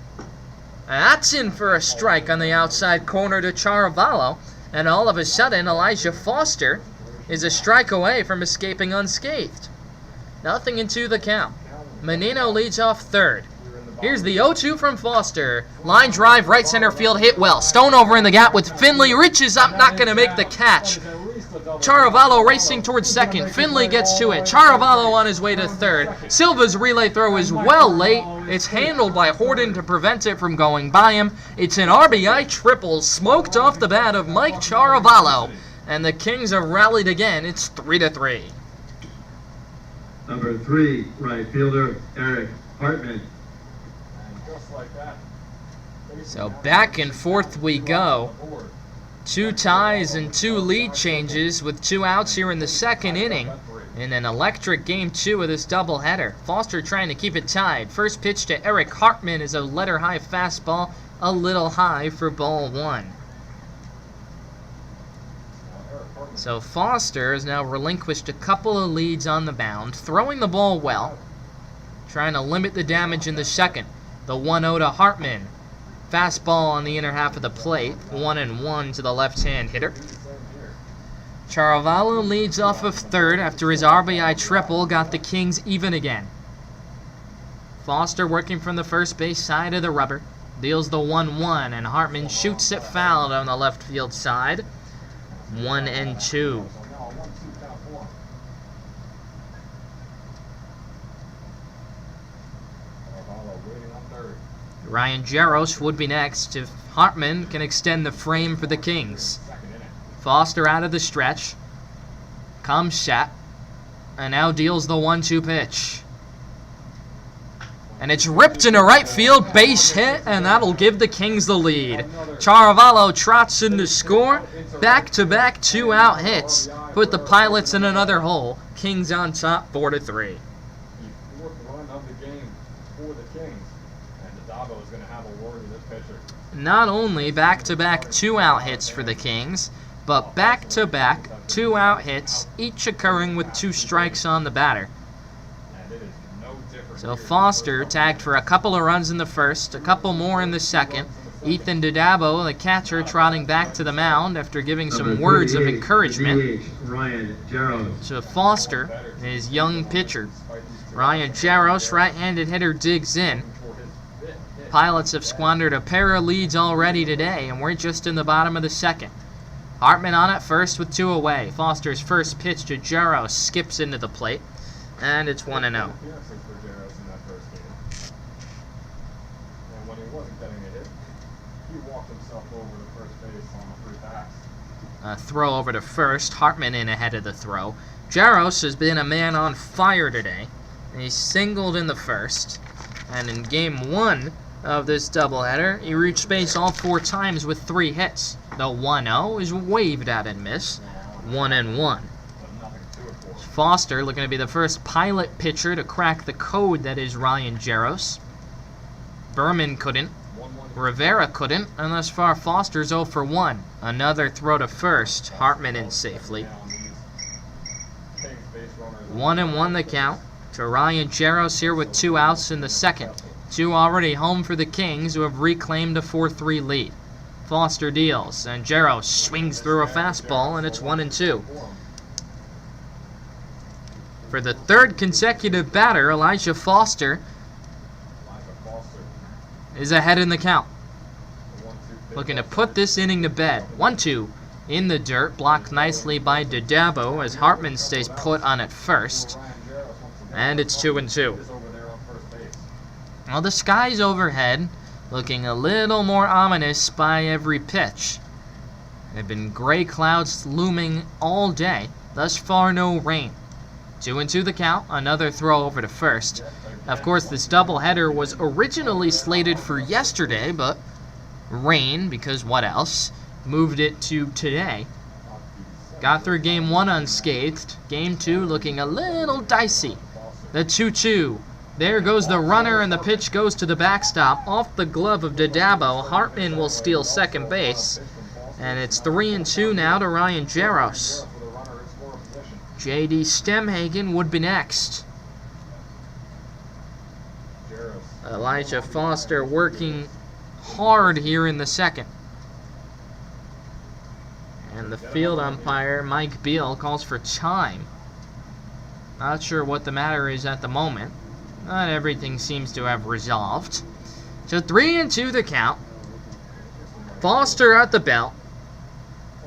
That's in for a strike on the outside corner to Charavallo, and all of a sudden Elijah Foster is a strike away from escaping unscathed. 0-2 the count. Menino leads off third. Here's the 0-2 from Foster. Line drive, right center field, hit well. Stone over in the gap with Finley. Reaches up, not going to make the catch. Charavallo racing towards second. Finley gets to it. Charavallo on his way to third. Silva's relay throw is well late. It's handled by Horton to prevent it from going by him. It's an RBI triple smoked off the bat of Mike Charavallo. And the Kings have rallied again. It's 3-3. Number 3, right fielder Eric Hartman. So back and forth we go. 2 ties and 2 lead changes with 2 outs here in the second inning in an electric game 2 of this doubleheader. Foster trying to keep it tied. First pitch to Eric Hartman is a letter-high fastball, a little high for ball 1. So Foster has now relinquished a couple of leads on the mound, throwing the ball well, trying to limit the damage in the second. The 1-0 to Hartman. Fastball on the inner half of the plate. 1-1 to the left-hand hitter. Charavallo leads off of third after his RBI triple got the Kings even again. Foster working from the first base side of the rubber. Deals the 1-1, and Hartman shoots it foul on the left field side. 1-2. Ryan Jaros would be next if Hartman can extend the frame for the Kings. Foster out of the stretch. Comes set. And now deals the 1-2 pitch. And it's ripped into right field, base hit, and that'll give the Kings the lead. Charavallo trots in to score. Back-to-back 2-out hits. Put the Pilots in another hole. Kings on top, 4-3. Not only back-to-back 2-out hits for the Kings, but back-to-back 2-out hits, each occurring with 2 strikes on the batter. So Foster tagged for a couple of runs in the first, a couple more in the second. Ethan Dodabo, the catcher, trotting back to the mound after giving some words of encouragement. Ryan Jaros. So Foster, his young pitcher. Ryan Jaros, right-handed hitter, digs in. Pilots have squandered a pair of leads already today, and we're just in the bottom of the second. Hartman on at first with 2 away. Foster's first pitch to Jaros skips into the plate, and it's 1-0. Throw over to first. Hartman in ahead of the throw. Jaros has been a man on fire today. And he singled in the first. And in game 1 of this doubleheader, he reached base all 4 times with 3 hits. The 1-0 is waved at and missed. 1-1. Foster looking to be the first Pilot pitcher to crack the code that is Ryan Jaros. Berman couldn't. Rivera couldn't, and thus far Foster's 0 for 1. Another throw to first. Hartman in safely. 1-1 the count to Ryan Jaros here with 2 outs in the second. 2 already home for the Kings, who have reclaimed a 4-3 lead. Foster deals, and Jaros swings through a fastball, and it's 1-2. For the third consecutive batter, Elijah Foster is ahead in the count. Looking to put this inning to bed. 1-2 in the dirt, blocked nicely by Didabo as Hartman stays put on at first. And it's 2-2. Well, the skies overhead looking a little more ominous by every pitch. There have been gray clouds looming all day. Thus far, no rain. 2-2 the count. Another throw over to first. Of course, this doubleheader was originally slated for yesterday, but rain, because what else, moved it to today. Got through Game 1 unscathed. Game 2 looking a little dicey. The 2-2. There goes the runner, and the pitch goes to the backstop. Off the glove of Didabo. Hartman will steal second base. And it's 3-2 now to Ryan Jaros. J.D. Stemhagen would be next. Elijah Foster working hard here in the second. And the field umpire, Mike Beal, calls for time. Not sure what the matter is at the moment. Not everything seems to have resolved. So 3-2 the count. Foster at the belt.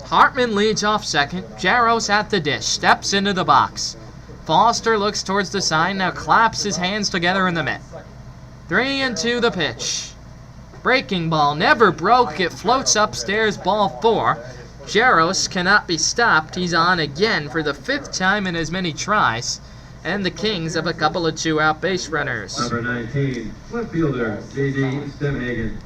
Hartman leads off second. Jaros at the dish. Steps into the box. Foster looks towards the sign. Now claps his hands together in the mitt. 3-2 the pitch. Breaking ball never broke. It floats upstairs, ball 4. Jaros cannot be stopped. He's on again for the 5th time in as many tries. And the Kings have a couple of 2-out base runners. Number 19, left fielder, J.D. Stemhagen.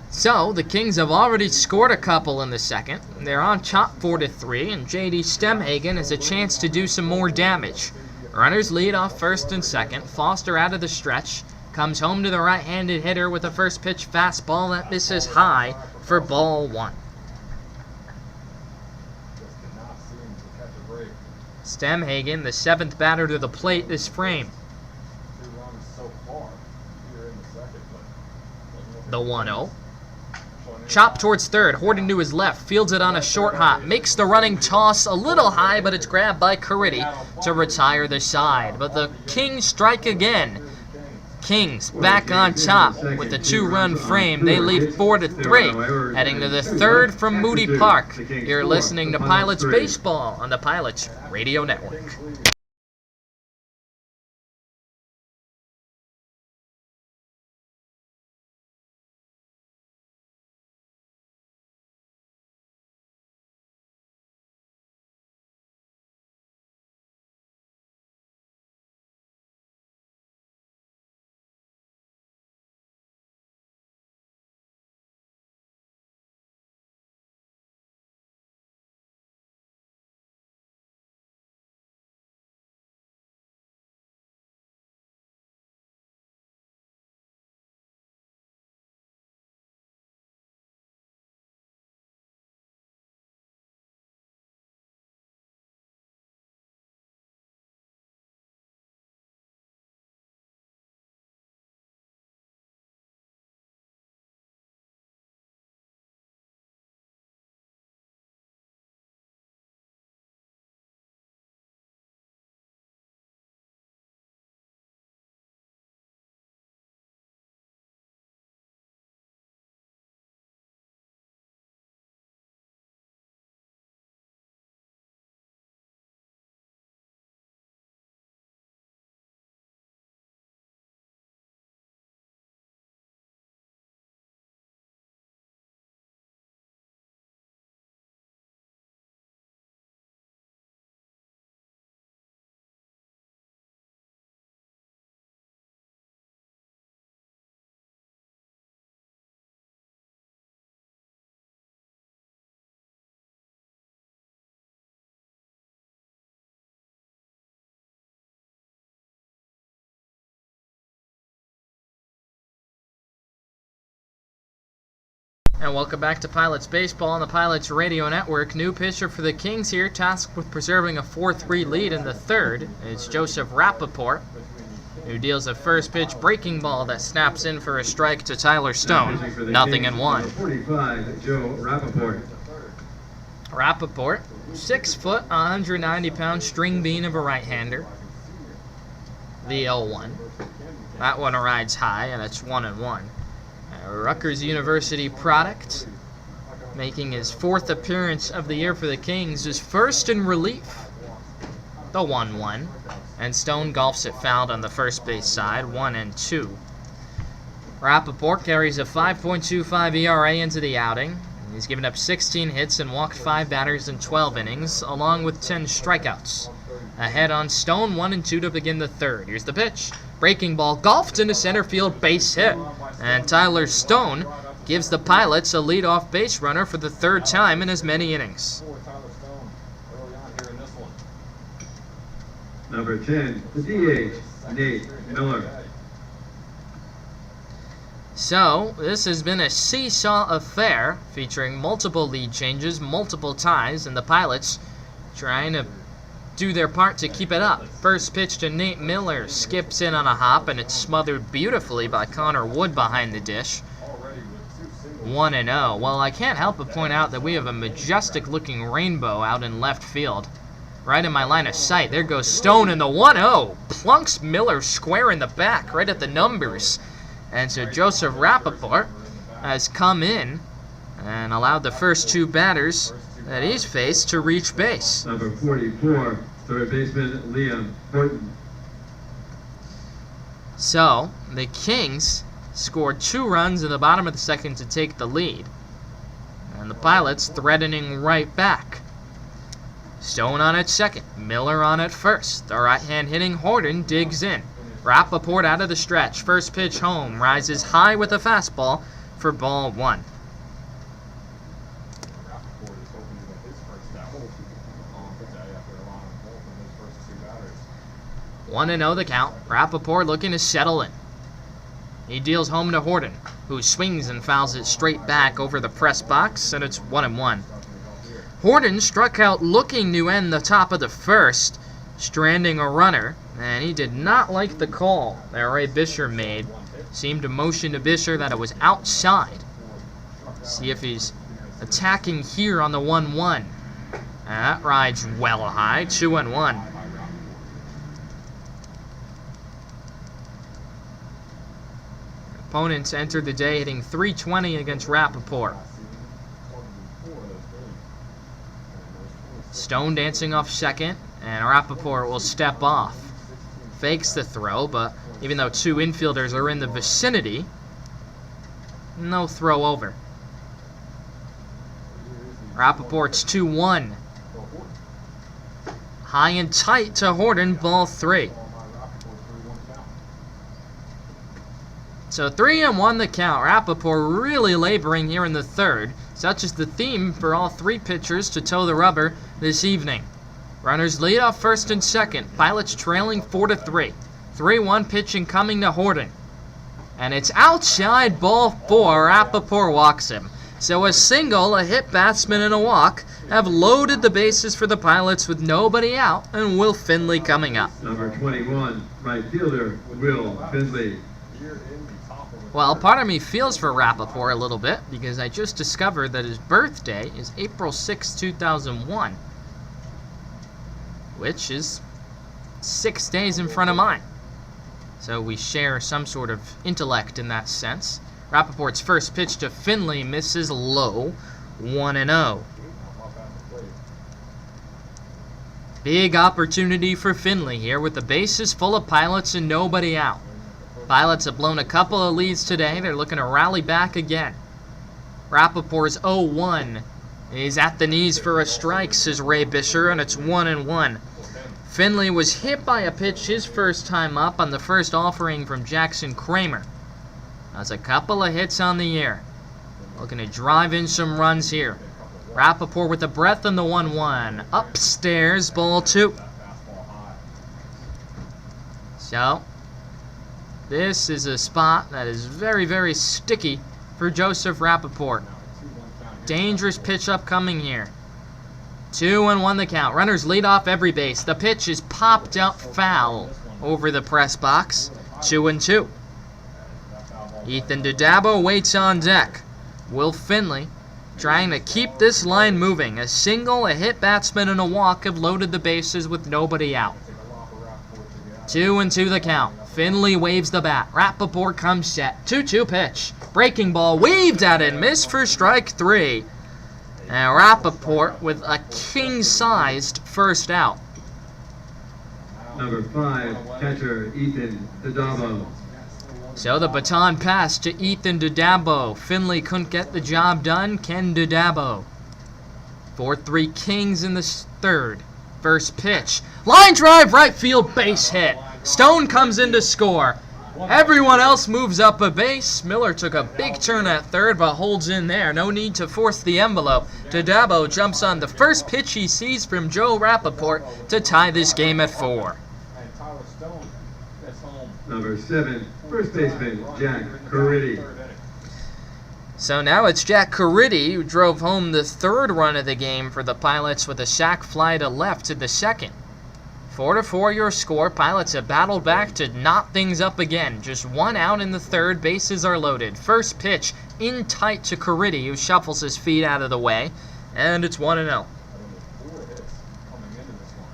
So, the Kings have already scored a couple in the second. They're on top 4-3, and J.D. Stemhagen has a chance to do some more damage. Runners lead off first and second. Foster out of the stretch. Comes home to the right-handed hitter with a first pitch fastball that misses high for ball 1. Stemhagen, the 7th batter to the plate this frame. The 1-0. Chop towards third. Horton to his left. Fields it on a short hop. Makes the running toss a little high, but it's grabbed by Caridi to retire the side. But the Kings strike again. Kings back on top with the 2-run frame. They lead 4-3, heading to the 3rd from Moody Park. You're listening to Pilots Baseball on the Pilots Radio Network. And welcome back to Pilots Baseball on the Pilots Radio Network. New pitcher for the Kings here, tasked with preserving a 4-3 lead in the third. It's Joseph Rappaport, who deals a first pitch breaking ball that snaps in for a strike to Tyler Stone. 0-1. 45, Joe Rappaport. Rappaport, 6 foot, 190-pound string bean of a right-hander. The 0-1. That one rides high, and it's 1-1. Rutgers University product, making his 4th appearance of the year for the Kings, is first in relief. The 1-1. And Stone golfs it fouled on the first base side, 1-2. Rappaport carries a 5.25 ERA into the outing. He's given up 16 hits and walked 5 batters in 12 innings, along with 10 strikeouts. Ahead on Stone, 1-2 to begin the third. Here's the pitch. Breaking ball golfed into center field, base hit. And Tyler Stone gives the Pilots a leadoff base runner for the 3rd time in as many innings. Number 10, the DH, Nate Miller. So, this has been a seesaw affair featuring multiple lead changes, multiple ties, and the Pilots trying to do their part to keep it up. First pitch to Nate Miller, skips in on a hop, and it's smothered beautifully by Connor Wood behind the dish. 1-0. Well, I can't help but point out that we have a majestic-looking rainbow out in left field. Right in my line of sight. There goes Stone in the 1-0. Plunks Miller square in the back, right at the numbers. And so Joseph Rappaport has come in and allowed the first 2 batters that he's faced to reach base. Number 44, third baseman Liam Horton. So, the Kings scored 2 runs in the bottom of the second to take the lead. And the Pilots threatening right back. Stone on at second, Miller on at first. The right-hand hitting Horton digs in. Rappaport out of the stretch. First pitch home, rises high with a fastball for ball 1. 1-0 the count. Rappaport looking to settle in. He deals home to Horton, who swings and fouls it straight back over the press box, and it's 1-1. Horton struck out looking to end the top of the first, stranding a runner, and he did not like the call that Ray Bisher made. Seemed to motion to Bisher that it was outside. See if he's attacking here on the 1-1. That rides well high, 2-1. Opponents entered the day hitting .320 against Rappaport. Stone dancing off second, and Rappaport will step off. Fakes the throw, but even though 2 infielders are in the vicinity, no throw over. Rappaport's 2-1. High and tight to Horton, ball 3. So 3-1 the count. Rappaport really laboring here in the third. Such is the theme for all 3 pitchers to toe the rubber this evening. Runners lead off first and second. Pilots trailing 4-3. 3-1 pitching coming to Horton. And it's outside, ball 4. Rappaport walks him. So a single, a hit batsman, and a walk have loaded the bases for the Pilots with nobody out, and Will Finley coming up. Number 21, right fielder, Will Finley. Well, part of me feels for Rappaport a little bit because I just discovered that his birthday is April 6, 2001, which is 6 days in front of mine. So we share some sort of intellect in that sense. Rappaport's first pitch to Finley misses low, 1-0. Big opportunity for Finley here with the bases full of Pilots and nobody out. Pilots have blown a couple of leads today. They're looking to rally back again. Rappaport's 0-1 is at the knees for a strike, says Ray Bisher, and it's 1-1. Finley was hit by a pitch his first time up on the first offering from Jackson Kramer. That's a couple of hits on the year. Looking to drive in some runs here. Rappaport with the breath on the 1-1. Upstairs, ball 2. So, this is a spot that is very, very sticky for Joseph Rappaport. Dangerous pitch upcoming here. 2-1 the count. Runners lead off every base. The pitch is popped up foul over the press box. 2-2. Ethan Dodabo waits on deck. Will Finley trying to keep this line moving. A single, a hit batsman, and a walk have loaded the bases with nobody out. 2-2 the count. Finley waves the bat. Rappaport comes set. 2-2 pitch. Breaking ball weaved at and missed for strike 3. And Rappaport with a king-sized first out. Number 5, catcher Ethan Dodabo. So the baton passed to Ethan Dodabo. Finley couldn't get the job done. Ken Dodabo. 4-3 Kings in the third. First pitch. Line drive, right field, base hit. Stone comes in to score. Everyone else moves up a base. Miller took a big turn at third, but holds in there. No need to force the envelope. Dodabo jumps on the first pitch he sees from Joe Rappaport to tie this game at 4. Number 7, first baseman Jack Caridi. So now it's Jack Caridi who drove home the third run of the game for the Pilots with a sac fly to left to the second. 4-4 your score. Pilots have battled back to knot things up again. Just one out in the third. Bases are loaded. First pitch in tight to Caridi, who shuffles his feet out of the way. And it's 1-0.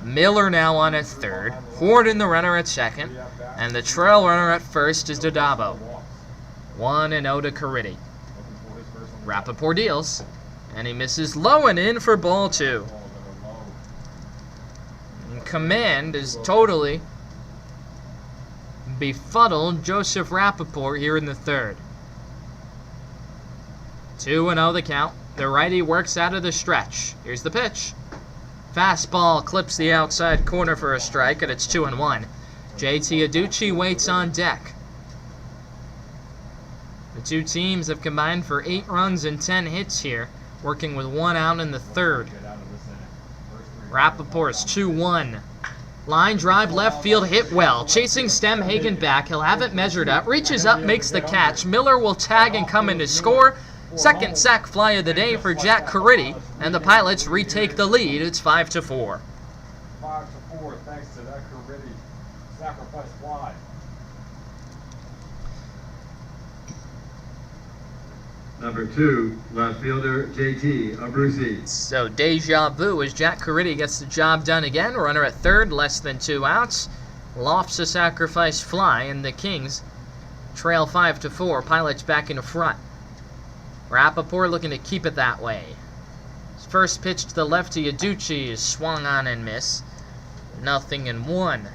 Miller now on at third. Horton the runner at second. And the trail runner at first is Dodabo. 1-0 to Caridi. Rappaport deals. And he misses low and in for ball 2. Command is totally befuddled Joseph Rappaport here in the third. 2-0 the count. The righty works out of the stretch. Here's the pitch. Fastball clips the outside corner for a strike, and it's 2-1. JT Aducci waits on deck. The two teams have combined for 8 runs and 10 hits here, working with 1 out in the third. Rappaport's 2-1. Line drive left field hit well. Chasing Stemhagen back. He'll have it measured up. Reaches up, makes the catch. Miller will tag and come in to score. Second sac fly of the day for Jack Caridi. And the Pilots retake the lead. It's 5-4. 5-4 thanks to that Caridi sacrifice fly. Number 2, left fielder JT Abruzzi. So deja vu as Jack Caridi gets the job done again. Runner at third, less than 2 outs. Lofts a sacrifice fly, and the Kings trail 5-4. Pilots back in front. Rappaport looking to keep it that way. His first pitch to the lefty, Aducci, is swung on and miss. 0-1.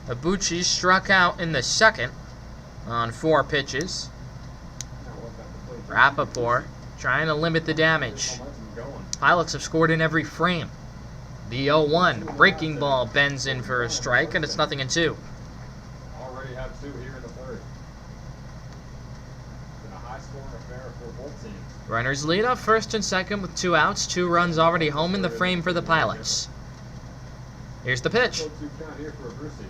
Abucci struck out in the second on 4 pitches. Rappaport trying to limit the damage. Pilots have scored in every frame. The 0-1 breaking ball bends in for a strike, and it's 0-2. Already have 2 here in the third. It's been a high-scoring affair for both teams. Runners lead off first and second with 2 outs. 2 runs already home in the frame for the Pilots. Here's the pitch. 0-2 count here for Abruzzi.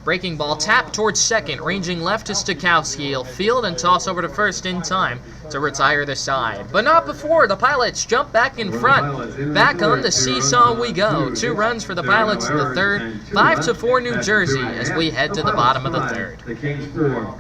Breaking ball tapped towards second. Ranging left to Stokowski. He'll field and toss over to first in time to retire the side. But not before. The Pilots jump back in front. Back on the seesaw we go. 2 runs for the Pilots in the third. 5-4 New Jersey as we head to the bottom of the third. The Kings 4.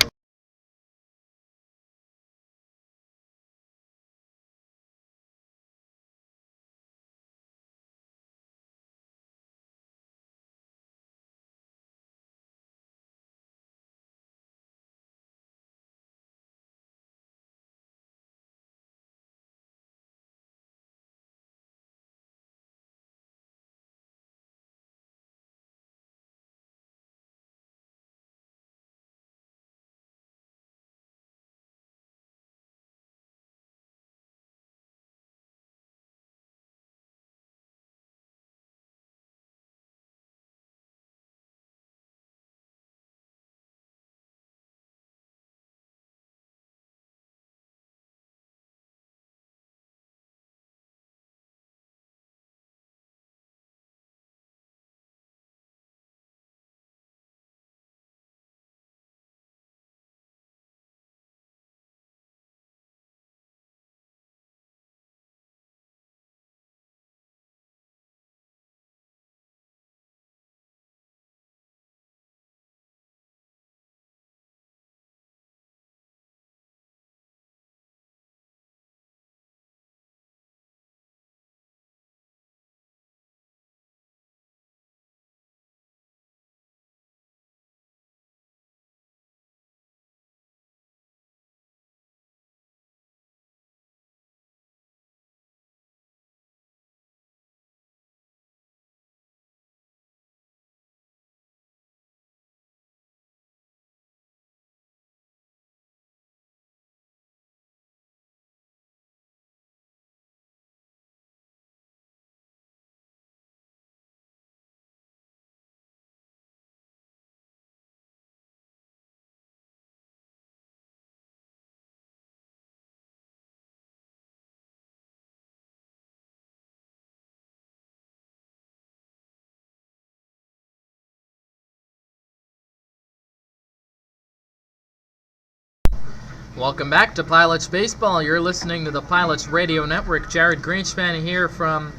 Welcome back to Pilots Baseball. You're listening to the Pilots Radio Network. Jared Greenspan here from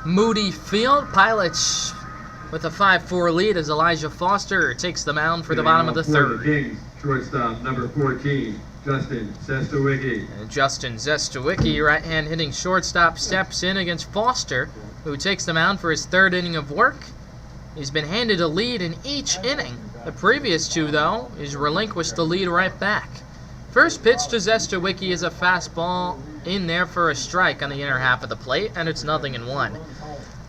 Moody Field. Pilots with a 5-4 lead as Elijah Foster takes the mound for the bottom of the third. For the Kings, shortstop number 14, Justin Sestawicki. And Justin Zestawicki, right-hand hitting shortstop, steps in against Foster, who takes the mound for his third inning of work. He's been handed a lead in each inning. The previous two, though, he's relinquished the lead right back. First pitch to Zestawicki is a fastball in there for a strike on the inner half of the plate, and it's 0-1.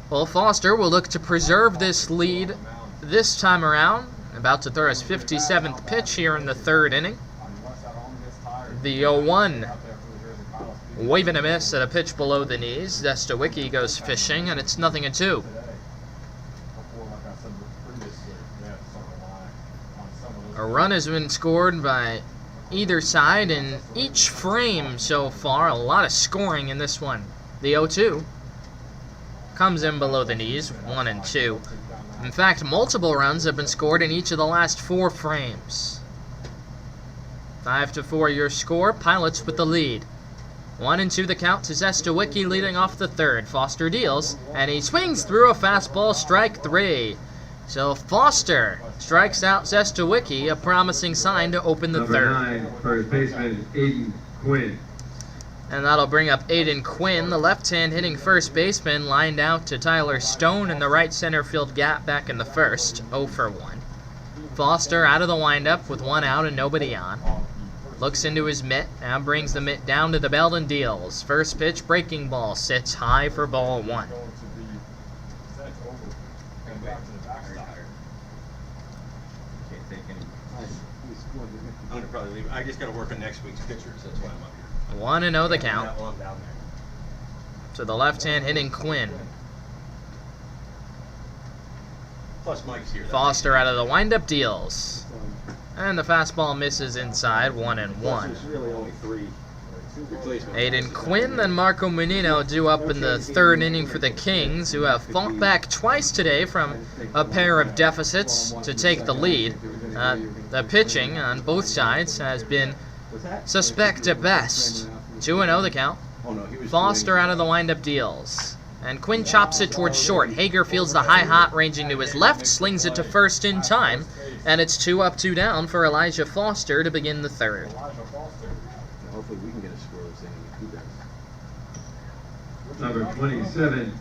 Well, Foster will look to preserve this lead this time around. About to throw his 57th pitch here in the third inning. The 0-1. Waving a miss at a pitch below the knees. Zestawicki goes fishing, and it's 0-2. A run has been scored by either side in each frame so far. A lot of scoring in this one. The 0-2 comes in below the knees, 1 and 2. In fact, multiple runs have been scored in each of the last 4 frames. 5-4 your score. Pilots with the lead. 1 and 2 the count to Zestawicki leading off the third. Foster deals, and he swings through a fastball, strike 3. So Foster strikes out Zestawicki, a promising sign to open the third. Number 9, first baseman Aiden Quinn. And that'll bring up Aiden Quinn, the left-hand hitting first baseman, lined out to Tyler Stone in the right center field gap back in the first, 0-1. Foster out of the windup with 1 out and nobody on. Looks into his mitt, now brings the mitt down to the belt and deals. First pitch, breaking ball, sits high for ball 1. I'm going to probably leave. I just got to work on next week's pictures. That's why I'm up here. 1-0 the count While I'm down there. to the left-hand hitting Quinn. Plus Mike's here. Foster out of the windup deals. And the fastball misses inside, 1-1. There's really only 3 replacements. Aiden Quinn and Marco Menino due up in the third inning for the Kings, who have fought back twice today from a pair of deficits to take the lead. The pitching on both sides has been suspect at best. 2-0 the count. Oh, no, he was Foster out of the windup deals. And Quinn chops it towards short. Hager fields the high hot ranging to his left, slings it to first in time, and it's 2 up, 2 down for Elijah Foster to begin the third. Hopefully we can get a scoreless inning. Number 27,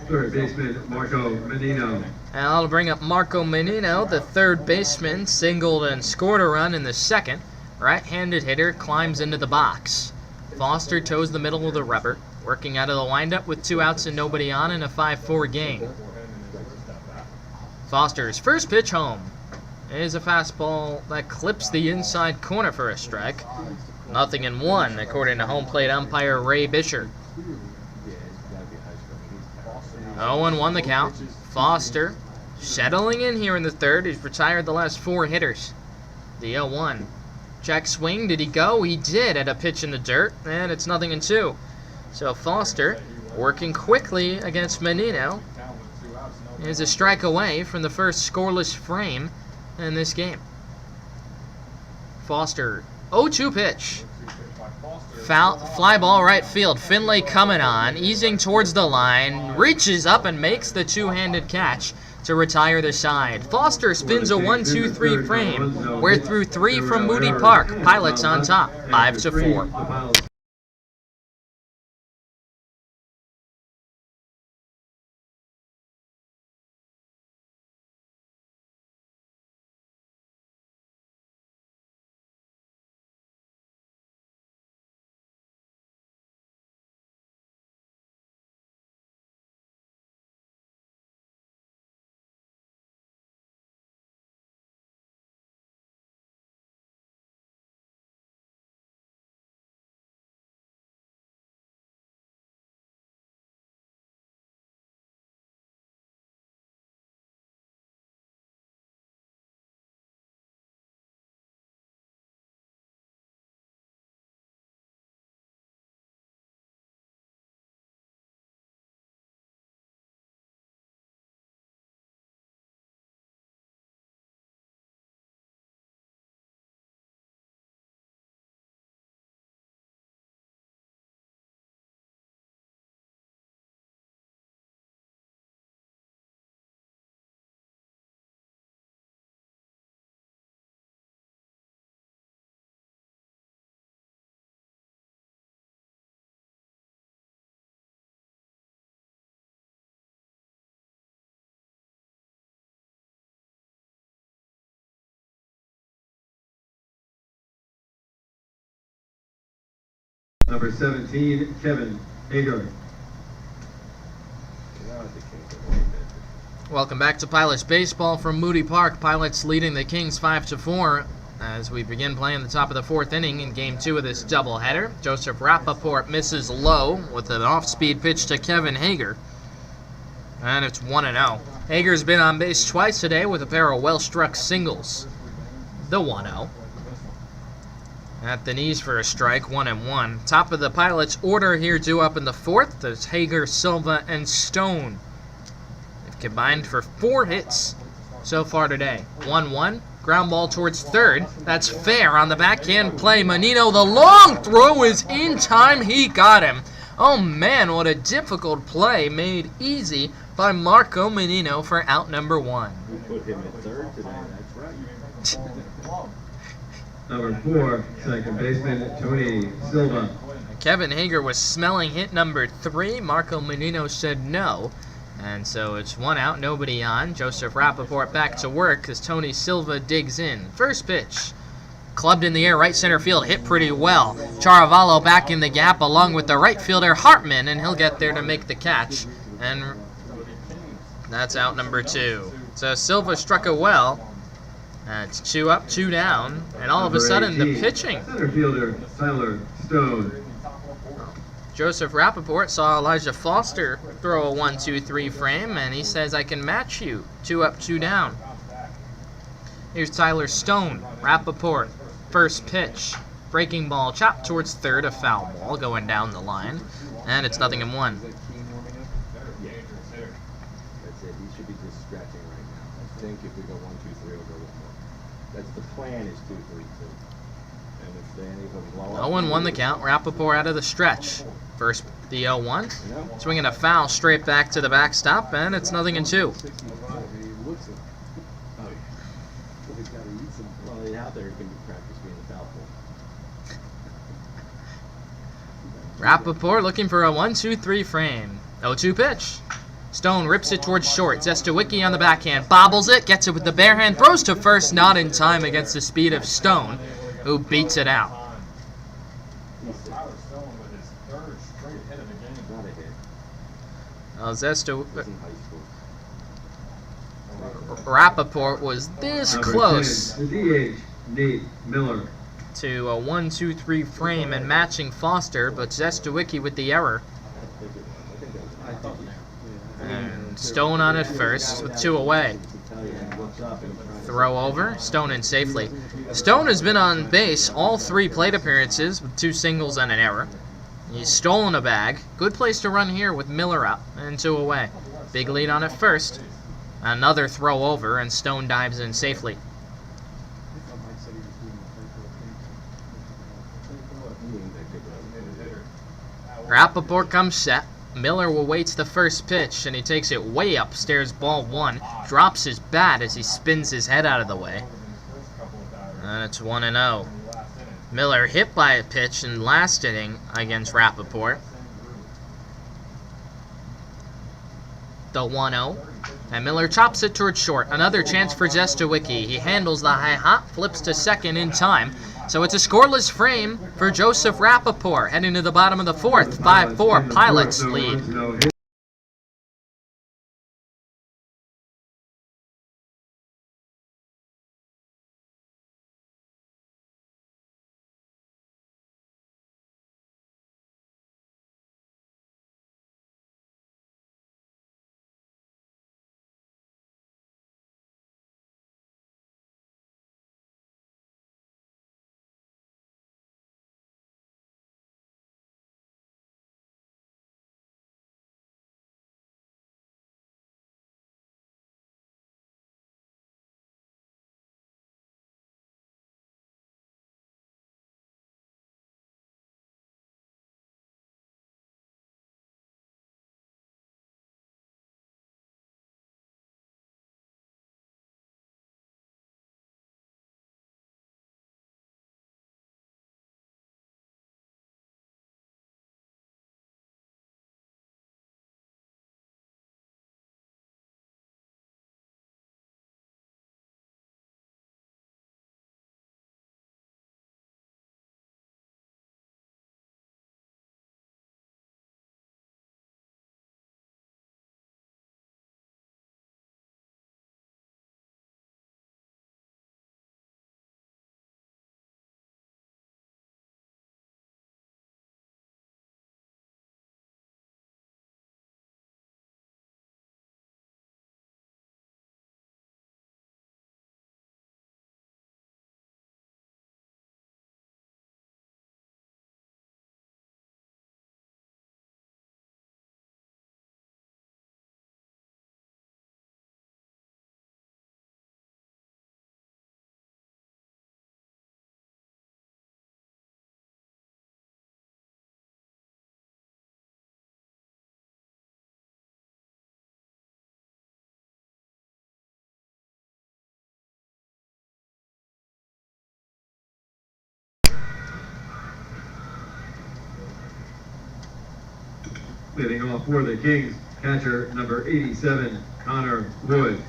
third baseman Marco Menino. And I'll bring up Marco Menino, the third baseman, singled and scored a run in the second. Right-handed hitter climbs into the box. Foster toes the middle of the rubber, working out of the windup with 2 outs and nobody on in a 5-4 game. Foster's first pitch home is a fastball that clips the inside corner for a strike. 0-1, according to home plate umpire Ray Bisher. 0-1 the count. Foster settling in here in the third. He's retired the last 4 hitters. The 0-1. Check swing. Did he go? He did at a pitch in the dirt, and it's 0-2. So Foster, working quickly against Menino, is a strike away from the first scoreless frame in this game. Foster, 0-2 pitch. Foul, fly ball right field. Finlay coming on, easing towards the line, reaches up and makes the two-handed catch to retire the side. Foster spins a 1-2-3 frame. We're through 3 from Moody Park. Pilots on top, 5-4. Number 17, Kevin Hager. Welcome back to Pilots Baseball from Moody Park. Pilots leading the Kings 5-4 as we begin playing the top of the fourth inning in Game 2 of this doubleheader. Joseph Rappaport misses low with an off-speed pitch to Kevin Hager. And it's 1-0. Hager's been on base twice today with a pair of well-struck singles. The 1-0. At the knees for a strike, 1-1. Top of the Pilots order here due up in the fourth. There's Hager, Silva, and Stone. They've combined for 4 hits so far today. 1-1. Ground ball towards third. That's fair on the backhand play. Menino, the long throw is in time. He got him. Oh man, what a difficult play made easy by Marco Menino for out number 1. We put him at third today, that's right. Number 4, second baseman Tony Silva. Kevin Hager was smelling hit number 3. Marco Menino said no. And so it's 1 out, nobody on. Joseph Rappaport back to work as Tony Silva digs in. First pitch. Clubbed in the air, right center field, hit pretty well. Charavallo back in the gap along with the right fielder Hartman, and he'll get there to make the catch. And that's out number 2. So Silva struck it well. It's 2 up, 2 down, and all of a sudden the pitching. Center fielder Tyler Stone. Joseph Rappaport saw Elijah Foster throw a 1-2-3 frame, and he says, I can match you. 2 up, 2 down. Here's Tyler Stone. Rappaport, first pitch. Breaking ball, chopped towards third, a foul ball going down the line, and it's 0-1. That's it. He should be just scratching right now. I think if we go 1, 2, 3, we'll go with more. That's the plan is 2, 3, 2. And if they any of them blow up. 0-1 the count. Rappaport out of the stretch. First the 0-1. Swinging a foul straight back to the backstop, and it's 0-2. Well, out there can practice being the foul pole. Rappaport looking for a 1-2-3 frame. 0-2 pitch. Stone rips it towards short. Zestawicki on the backhand. Bobbles it. Gets it with the bare hand. Throws to first. Not in time against the speed of Stone, who beats it out. Tyler Stone with his 3rd straight hit of the game. Not a hit. He's in high school. Rappaport was this Number close 10, the DH Nate Miller. to a 1-2-3 frame and matching Foster, but Zestawicki with the error. And Stone on it first with 2 away. Throw over, Stone in safely. Stone has been on base all 3 plate appearances with 2 singles and an error. He's stolen a bag. Good place to run here with Miller up and 2 away. Big lead on it first. Another throw over and Stone dives in safely. Rappaport comes set. Miller awaits the first pitch, and he takes it way upstairs, ball 1. Drops his bat as he spins his head out of the way. And it's 1-0. Miller hit by a pitch in last inning against Rappaport. The 1-0. And Miller chops it towards short. Another chance for Zestawicki. He handles the high hop, flips to second in time. So it's a scoreless frame for Joseph Rappaport heading to the bottom of the fourth. 5-4 Pilots lead. Leading off for the Kings, catcher number 87, Connor Wood.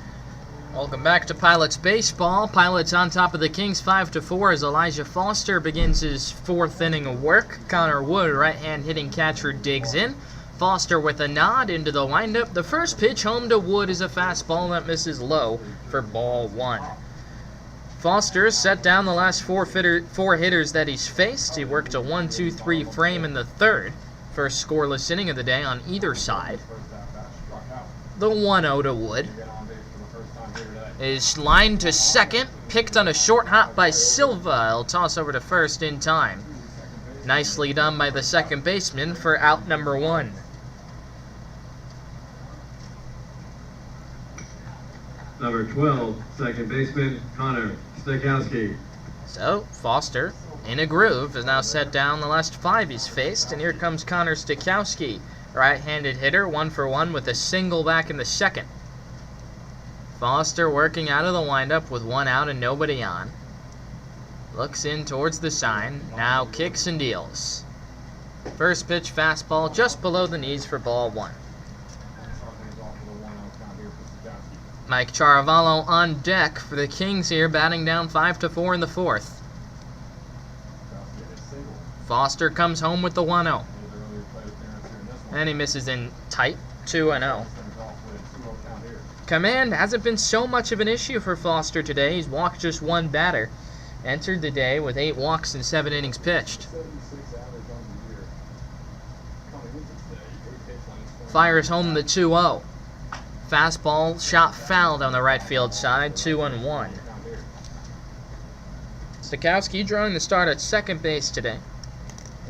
Welcome back to Pilots Baseball. Pilots on top of the Kings 5-4 as Elijah Foster begins his fourth inning of work. Connor Wood, right-hand hitting catcher, digs in. Foster with a nod into the windup. The first pitch home to Wood is a fastball that misses low for ball one. Foster set down the last four hitters that he's faced. He worked a 1-2-3 frame in the third. First scoreless inning of the day on either side. The 1-0 to Wood. Is lined to second, picked on a short hop by Silva. He'll toss over to first in time. Nicely done by the second baseman for out number one. Number 12, second baseman, Connor Stakowski. So, Foster, in a groove, has now set down the last five he's faced, and here comes Connor Stakowski, right-handed hitter, 1-for-1 with a single back in the second. Foster working out of the windup with one out and nobody on. Looks in towards the sign, now kicks and deals. First pitch fastball just below the knees for ball one. Mike Charavallo on deck for the Kings here, batting down 5-4 in the fourth. Foster comes home with the 1-0. And he misses in tight, 2-0. Command hasn't been so much of an issue for Foster today. He's walked just one batter. Entered the day with 8 walks and 7 innings pitched. Fires home the 2-0. Fastball shot fouled on the right field side, 2-1. Stakowski drawing the start at second base today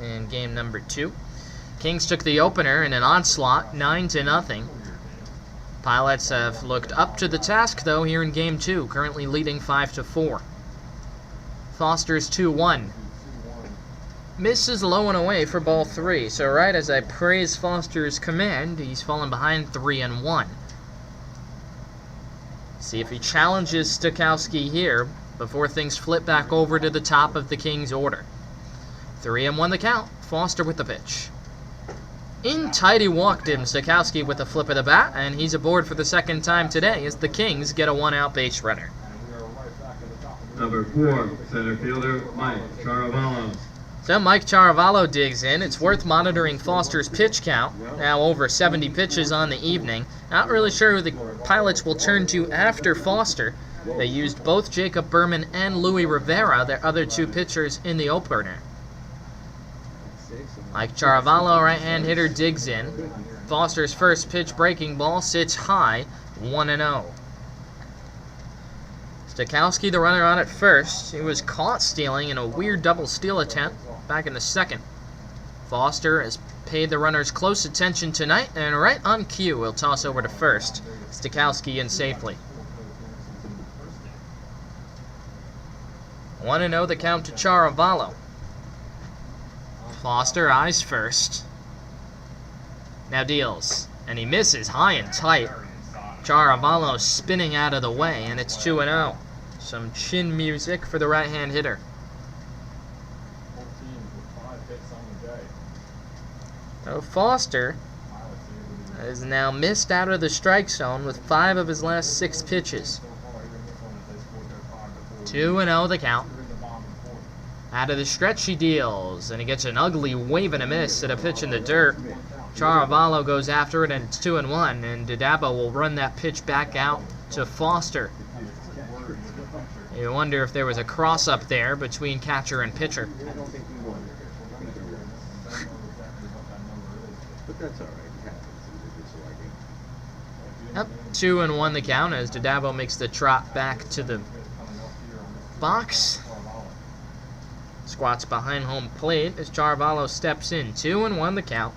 in game number 2. Kings took the opener in an onslaught, 9-0. Pilots have looked up to the task, though, here in Game 2, currently leading 5-4. Foster's 2-1. Misses low and away for ball 3, so right as I praise Foster's command, he's fallen behind 3-1. See if he challenges Stakowski here before things flip back over to the top of the Kings' order. 3-1 the count. Foster with the pitch. In tight, he walked him. Stakowski with a flip of the bat, and he's aboard for the second time today as the Kings get a one-out base runner. Number 4, center fielder, Mike Charavallo. So Mike Charavallo digs in. It's worth monitoring Foster's pitch count. Now over 70 pitches on the evening. Not really sure who the Pilots will turn to after Foster. They used both Jacob Berman and Louis Rivera, their other two pitchers, in the opener. Mike Charavallo, right-hand hitter, digs in. Foster's first pitch breaking ball sits high, 1-0. Stakowski, the runner on at first. He was caught stealing in a weird double steal attempt back in the second. Foster has paid the runners close attention tonight, and right on cue, he'll toss over to first. Stakowski in safely. 1-0 the count to Charavallo. Foster eyes first. Now deals. And he misses high and tight. Charavallo spinning out of the way, and it's 2-0. Some chin music for the right-hand hitter. So Foster is now missed out of the strike zone with 5 of his last 6 pitches. 2-0 the count. Out of the stretch he deals, and he gets an ugly wave and a miss at a pitch in the dirt. Charavallo goes after it, and it's 2-1, and Dadabo will run that pitch back out to Foster. You wonder if there was a cross-up there between catcher and pitcher. But that's all right. Yep, 2-1 the count as Dadabo makes the trot back to the box. Squats behind home plate as Charavallo steps in. 2-1 the count.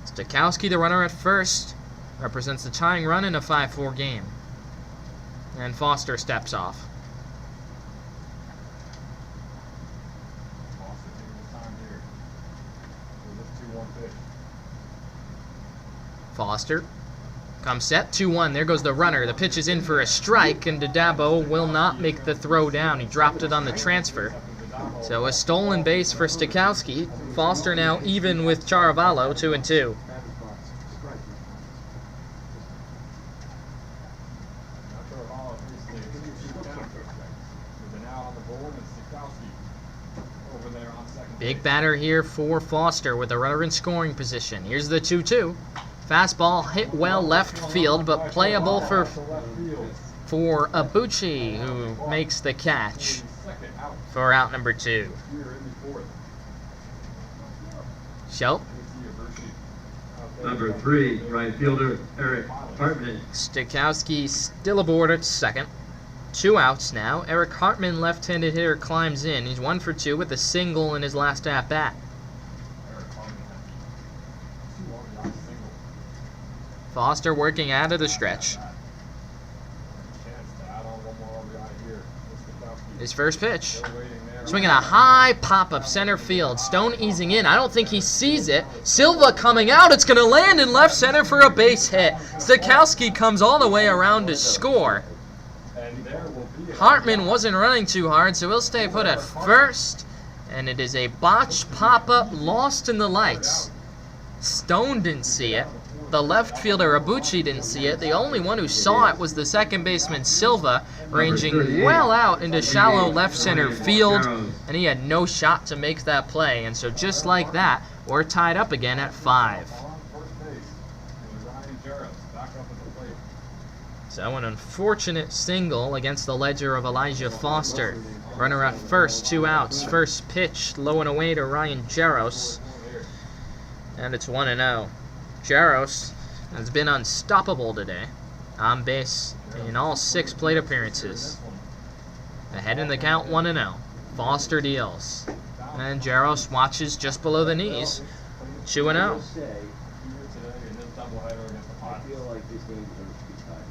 Stakowski, the runner at first, represents the tying run in a 5-4 game. And Foster steps off. Foster comes set, 2-1. There goes the runner. The pitch is in for a strike, and Dadabo will not make the throw down. He dropped it on the transfer. So a stolen base for Stakowski. Foster now even with Charavallo, 2-2. With an out on the board and Stikowski over there on second Big base. batter here for Foster with a runner in scoring position. Here's the 2-2. Fastball hit well left field, but playable for Abuchi, who makes the catch Second out for out number 2. here in the fourth. Schultz, Number 3, right fielder Eric Hartman. Stikowski still aboard at second. 2 outs now. Eric Hartman, left-handed hitter, climbs in. He's 1 for 2 with a single in his last at-bat. Foster working out of the stretch. His first pitch. Swinging a high pop up center field. Stone easing in. I don't think he sees it. Silva coming out. It's going to land in left center for a base hit. Stikowski comes all the way around to score. Hartman wasn't running too hard, so he'll stay put at first. And it is a botched pop-up lost in the lights. Stone didn't see it. The left fielder, Abuchi, didn't see it. The only one who saw it was the second baseman, Silva, ranging well out into shallow left center field, and he had no shot to make that play. And so just like that, we're tied up again at 5. So an unfortunate single against the ledger of Elijah Foster. Runner at first, 2 outs. First pitch, low and away to Ryan Jaros. And it's 1-0. Jaros has been unstoppable today. On base in all 6 plate appearances. Ahead in the count, 1-0. Foster deals. And Jaros watches just below the knees. 2-0. I feel like this game deserves to be tied.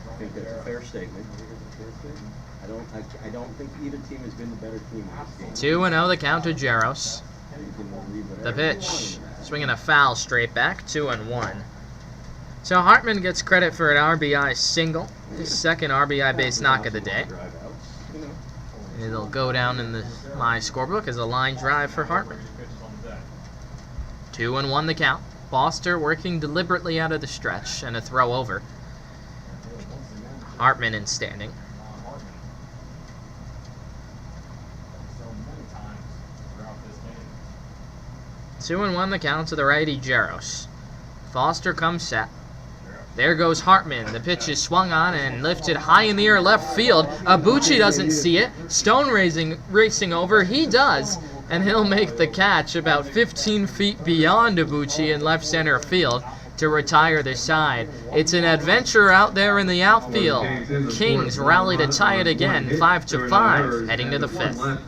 I think that's a fair statement. I don't think either team has been the better team in this game. 2-0 the count to Jaros. The pitch. Swinging a foul straight back, 2-1. So Hartman gets credit for an RBI single. His second RBI base knock of the day. It'll go down in my scorebook as a line drive for Hartman. 2-1 the count. Foster working deliberately out of the stretch and a throw over. Hartman in standing. 2-1 the count to the righty Jaros. Foster comes set. There goes Hartman. The pitch is swung on and lifted high in the air left field. Abuchi doesn't see it. Stone racing over. He does. And he'll make the catch about 15 feet beyond Abuchi in left center field to retire the side. It's an adventure out there in the outfield. Kings rally to tie it again, 5-5, heading to the 5th.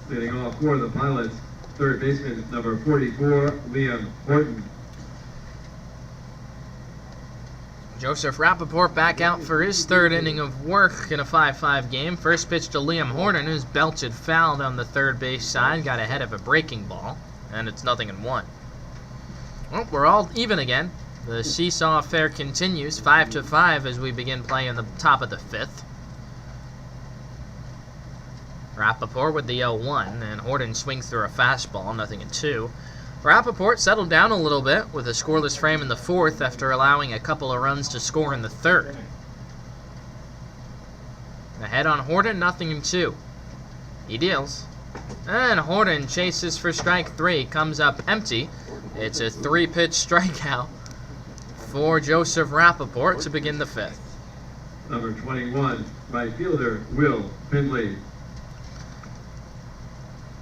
Leading off for the Pilots, third baseman number 44, Liam Horton. Joseph Rappaport back out for his third inning of work in a 5-5 game. First pitch to Liam Horton, who's belted foul down the third base side, got ahead of a breaking ball, and it's 0-1. Well, we're all even again. The seesaw affair continues, 5-5 as we begin play in the top of the 5th. Rappaport with the 0-1, and Horton swings through a fastball, 0-2. Rappaport settled down a little bit with a scoreless frame in the 4th after allowing a couple of runs to score in the 3rd. Ahead on Horton, 0-2. He deals. And Horton chases for strike 3, comes up empty. It's a 3-pitch strikeout for Joseph Rappaport to begin the 5th. Number 21, right fielder, Will Finley.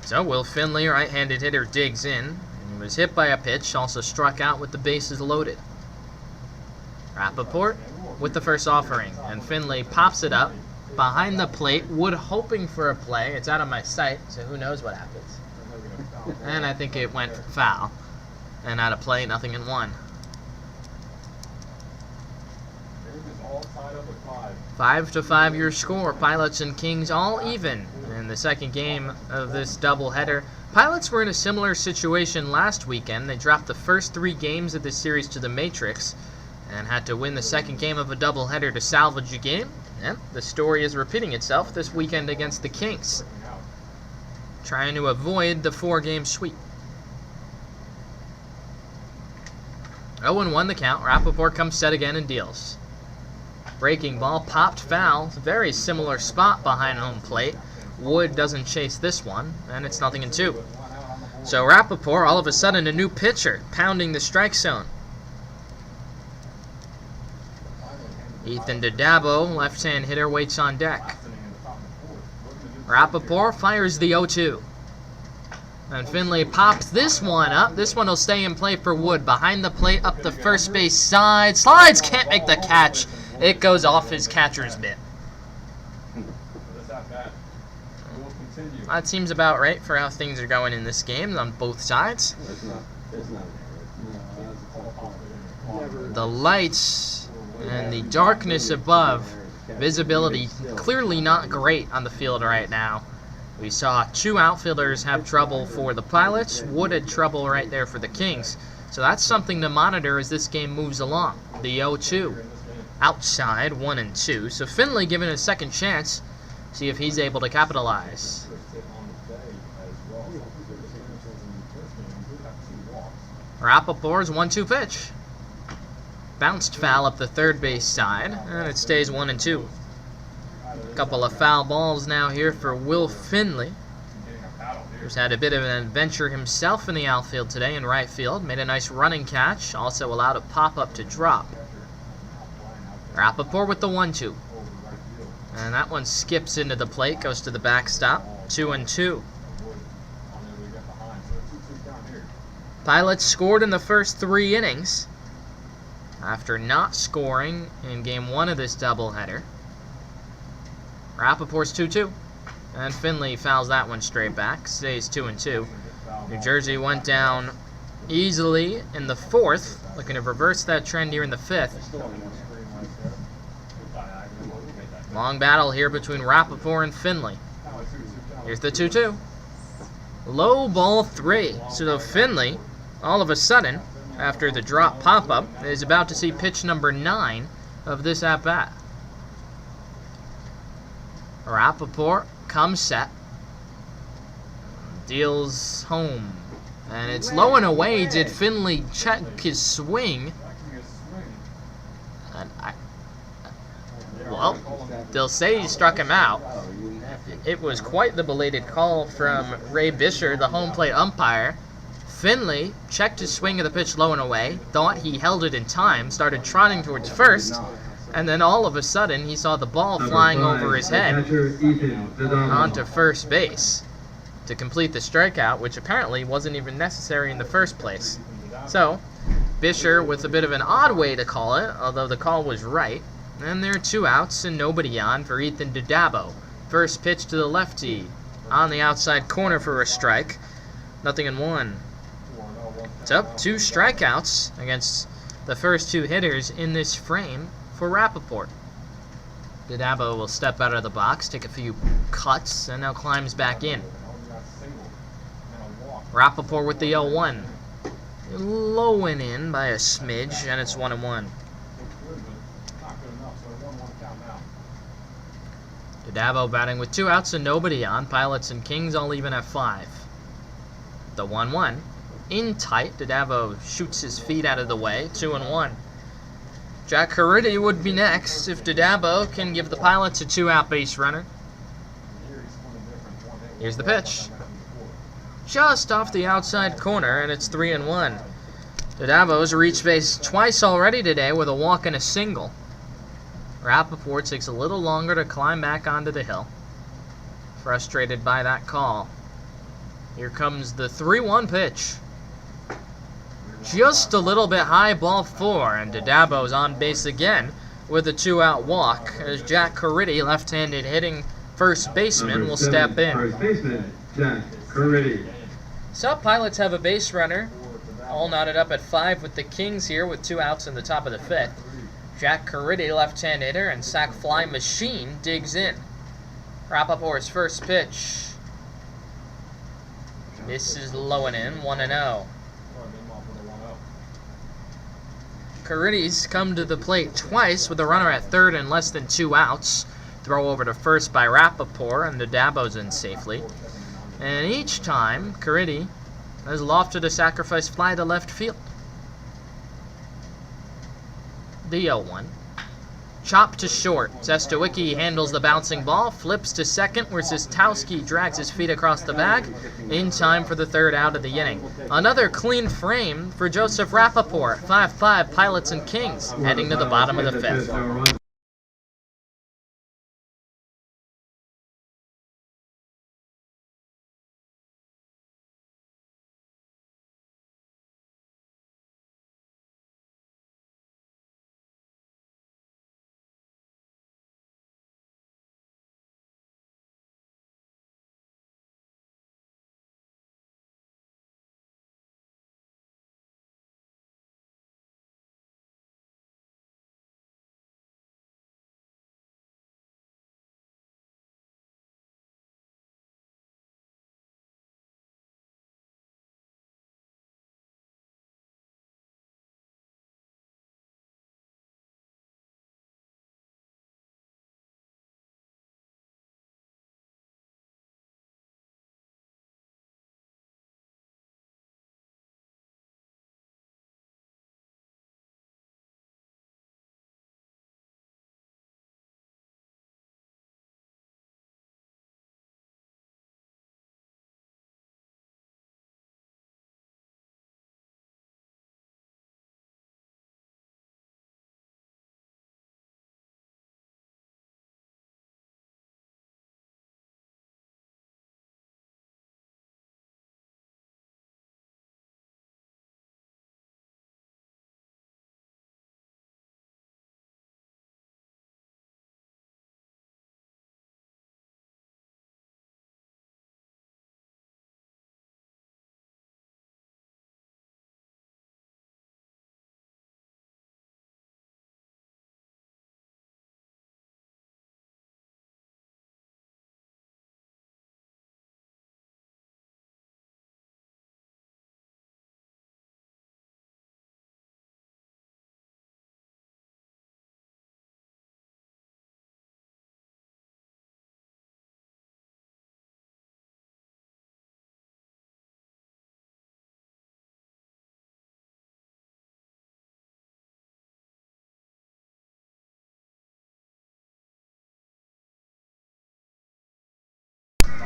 So Will Finley, right-handed hitter, digs in. He was hit by a pitch, also struck out with the bases loaded. Rappaport with the first offering, and Finley pops it up behind the plate. Wood hoping for a play. It's out of my sight, so who knows what happens. And I think it went foul. And out of play, 0-1. 5-5 your score. Pilots and Kings all even in the second game of this doubleheader. Pilots were in a similar situation last weekend. They dropped the first 3 games of this series to the Matrix and had to win the second game of a doubleheader to salvage a game. And the story is repeating itself this weekend against the Kings, trying to avoid the 4-game sweep. 0-1 the count. Rappaport comes set again and deals. Breaking ball, popped foul. Very similar spot behind home plate. Wood doesn't chase this one, and it's 0-2. So Rappaport, all of a sudden, a new pitcher, pounding the strike zone. Ethan Dadabo, left-hand hitter, waits on deck. Rappaport fires the 0-2. And Finley pops this one up. This one will stay in play for Wood. Behind the plate, up the first base side. Slides, can't make the catch. It goes off his catcher's mitt. That seems about right for how things are going in this game on both sides. The lights and the darkness above, visibility clearly not great on the field right now. We saw 2 outfielders have trouble for the Pilots. Wood had trouble right there for the Kings. So that's something to monitor as this game moves along. The 0-2 outside, 1-2. So Finley given a second chance. See if he's able to capitalize. Rappaport's 1-2 pitch. Bounced foul up the third base side, and it stays 1-2. Couple of foul balls now here for Will Finley, who's had a bit of an adventure himself in the outfield today in right field. Made a nice running catch, also allowed a pop-up to drop. Rappaport with the 1-2. And that one skips into the plate, goes to the backstop, 2-2. Pilots scored in the first 3 innings after not scoring in game 1 of this doubleheader. Rappaport's 2-2, and Finley fouls that one straight back, stays 2-2. New Jersey went down easily in the 4th, looking to reverse that trend here in the 5th. Long battle here between Rappaport and Finley. Here's the 2-2. Low ball 3. So Finley, all of a sudden, after the drop pop-up, is about to see pitch number 9 of this at-bat. Rappaport comes set. Deals home. And it's low and away. Did Finley check his swing? And well, they'll say he struck him out. It was quite the belated call from Ray Bisher, the home plate umpire. Finley checked his swing of the pitch low and away, thought he held it in time, started trotting towards first, and then all of a sudden he saw the ball flying over his head onto first base to complete the strikeout, which apparently wasn't even necessary in the first place. So, Bisher with a bit of an odd way to call it, although the call was right. And there are 2 outs and nobody on for Ethan Dadabo. First pitch to the lefty on the outside corner for a strike. 0-1. So, 2 strikeouts against the first 2 hitters in this frame for Rappaport. Dadabo will step out of the box, take a few cuts, and now climbs back in. Rappaport with the 0-1. Low and in by a smidge, and it's 1-1. Dadabo batting with 2 outs and nobody on. Pilots and Kings all even at 5. The 1-1. in tight. Dadabo shoots his feet out of the way. 2-1. Jack Caridi would be next if Dadabo can give the Pilots a 2-out base runner. Here's the pitch. Just off the outside corner, and it's 3-1. Dadabo's reached base twice already today with a walk and a single. Rappaport takes a little longer to climb back onto the hill. Frustrated by that call. Here comes the 3-1 pitch. Just a little bit high, ball 4, and Dadabo's on base again with a 2-out walk as Jack Caridi, left-handed hitting first baseman, will step in. First baseman, Jack Caridi. So Pilots have a base runner, all knotted up at 5 with the Kings here with 2 outs in the top of the 5th. Jack Caridi, left-hand hitter, and sac fly machine digs in. Rappaport's first pitch. This is low and in, 1-0. Caridi's come to the plate twice with a runner at third and less than 2 outs. Throw over to first by Rappaport, and Dadabo's in safely. And each time, Caridi has lofted a sacrifice fly to left field. The 0-1. Chop to short. Zestowicki handles the bouncing ball, flips to second, where Zistowski drags his feet across the bag in time for the 3rd out of the inning. Another clean frame for Joseph Rappaport. 5-5 Pilots and Kings, heading to the bottom of the 5th.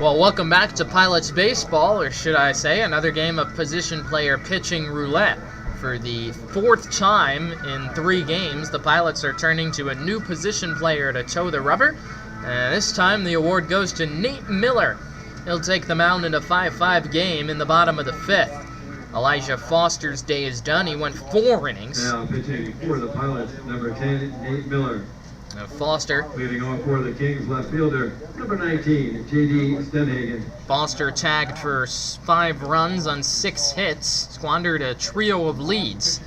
Well, welcome back to Pilots Baseball, or should I say, another game of position player pitching roulette. For the 4th time in 3 games, the Pilots are turning to a new position player to toe the rubber. This time, the award goes to Nate Miller. He'll take the mound in a 5-5 game in the bottom of the 5th. Elijah Foster's day is done. He went 4 innings. Now pitching for the Pilots, number 10, Nate Miller. Foster. Leading on for the Kings left fielder, number 19, J.D. Stenhagen. Foster tagged for 5 runs on 6 hits, squandered a trio of leads.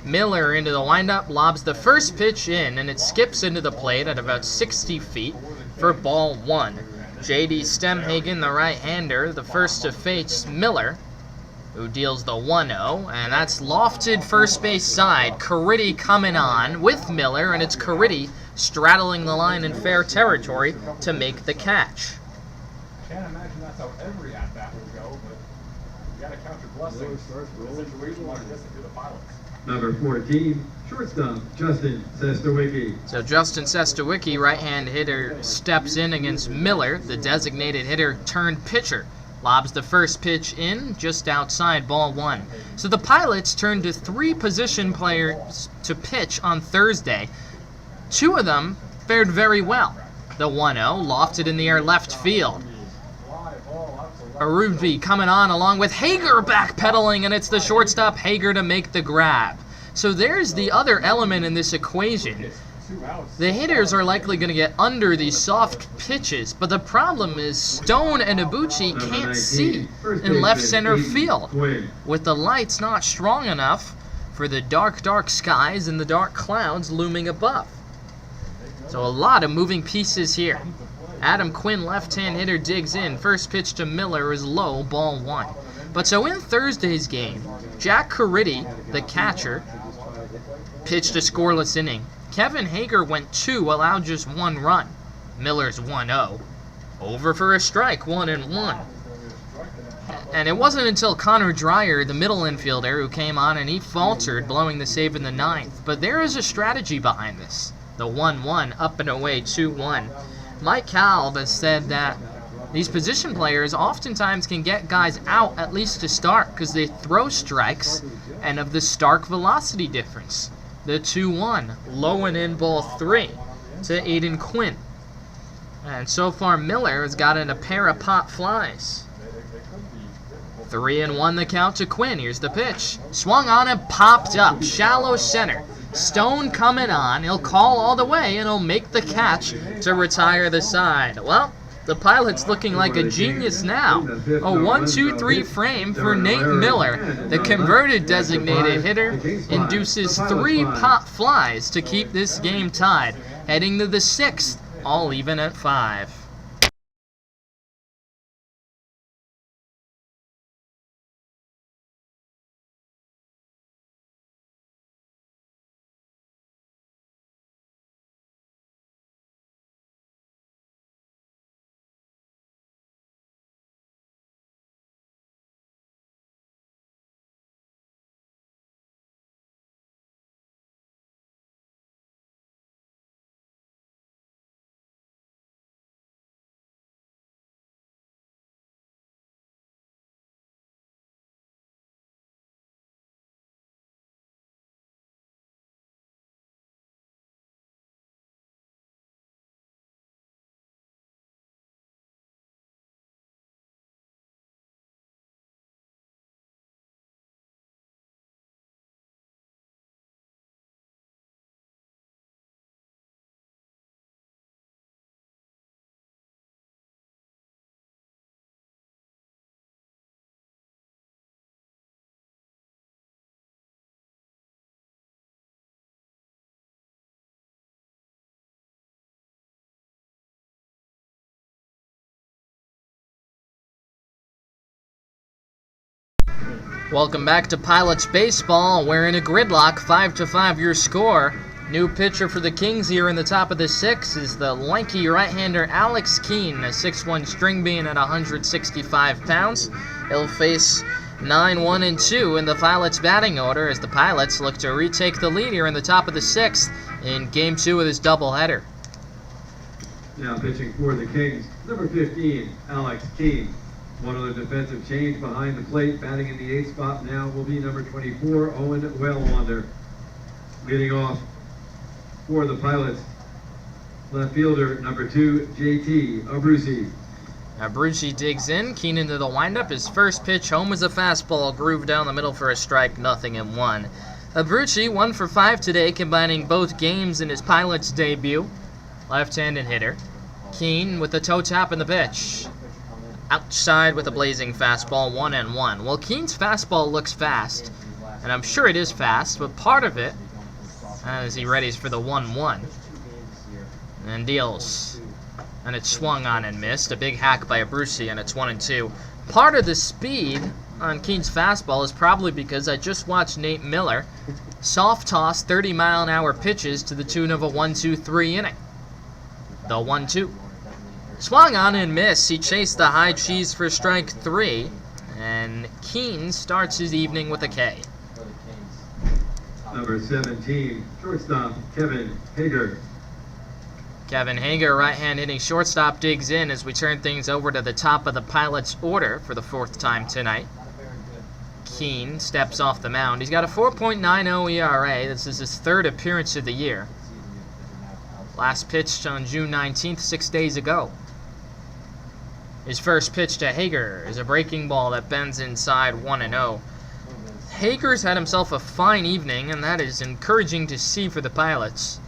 Miller into the windup, lobs the first pitch in, and it skips into the plate at about 60 feet for ball 1. J.D. Stemhagen, the right-hander, the first to face Miller, who deals the 1-0, and that's lofted first base side. Caridi coming on with Miller, and it's Caridi straddling the line in fair territory to make the catch. Can't imagine that's how every at-bat will go, but you gotta count your blessings. The situation like this and do the pilots. Number 14, shortstop, Justin Sestowicki. So Justin Sestowicki, right-hand hitter, steps in against Miller, the designated hitter turned pitcher. Lobs the first pitch in, just outside, ball one. So the Pilots turned to 3 position players to pitch on Thursday. 2 of them fared very well. The 1-0 lofted in the air left field. Arubi coming on along with Hager backpedaling, and it's the shortstop Hager to make the grab. So there's the other element in this equation. The hitters are likely going to get under these soft pitches, but the problem is Stone and Ibuchi can't see in left center field, with the lights not strong enough for the dark, dark skies and the dark clouds looming above. So a lot of moving pieces here. Adam Quinn, left-hand hitter, digs in. First pitch to Miller is low, ball one. But so in Thursday's game, Jack Caridi, the catcher, pitched a scoreless inning. Kevin Hager went 2, allowed just 1 run. Miller's 1-0. Over for a strike, 1-1. And it wasn't until Connor Dreyer, the middle infielder, who came on and he faltered, blowing the save in the 9th. But there is a strategy behind this. The 1-1, up and away, 2-1. Mike Kalb has said that these position players oftentimes can get guys out at least to start because they throw strikes and of the stark velocity difference. The 2-1, low and in ball 3 to Aiden Quinn. And so far Miller has gotten a pair of pop flies. 3-1 the count to Quinn. Here's the pitch. Swung on and popped up. Shallow center. Stone coming on. He'll call all the way and he'll make the catch to retire the side. Well, the Pilots looking like a genius now. A 1-2-3 frame for Nate Miller. The converted designated hitter induces 3 pop flies to keep this game tied. Heading to the 6th, all even at 5. Welcome back to Pilots Baseball. We're in a gridlock, 5-5 your score. New pitcher for the Kings here in the top of the 6th is the lanky right-hander Alex Keane, a 6'1 string bean at 165 pounds. He'll face 9-1-2 in the Pilots batting order as the Pilots look to retake the lead here in the top of the 6th in Game 2 of this doubleheader. Now pitching for the Kings, number 15, Alex Keane. One other defensive change behind the plate, batting in the 8th spot now will be number 24, Owen Wellwander. Leading off for the Pilots, left fielder number 2, JT Abruzzi. Abruzzi digs in, Keane into the windup. His first pitch home is a fastball, grooved down the middle for a strike, 0-1. Abruzzi 1 for 5 today, combining both games in his Pilots debut. Left-handed hitter. Keane with the toe tap in the pitch. Outside with a blazing fastball, 1-1. Well, Keane's fastball looks fast, and I'm sure it is fast, but part of it, as he readies for the 1-1, and deals. And it's swung on and missed. A big hack by Abruzzi, and it's 1-2. Part of the speed on Keane's fastball is probably because I just watched Nate Miller soft toss 30-mile-an-hour pitches to the tune of a 1-2-3 inning. The 1-2. Swung on and missed. He chased the high cheese for strike 3. And Keene starts his evening with a K. For the Kings. Number 17, shortstop Kevin Hager. Kevin Hager, right-hand hitting shortstop, digs in as we turn things over to the top of the Pilots' order for the 4th time tonight. Not a very good. Keene steps off the mound. He's got a 4.90 ERA. This is his 3rd appearance of the year. Last pitched on June 19th, 6 days ago. His first pitch to Hager is a breaking ball that bends inside 1-0. Hager's had himself a fine evening, and that is encouraging to see for the Pilots.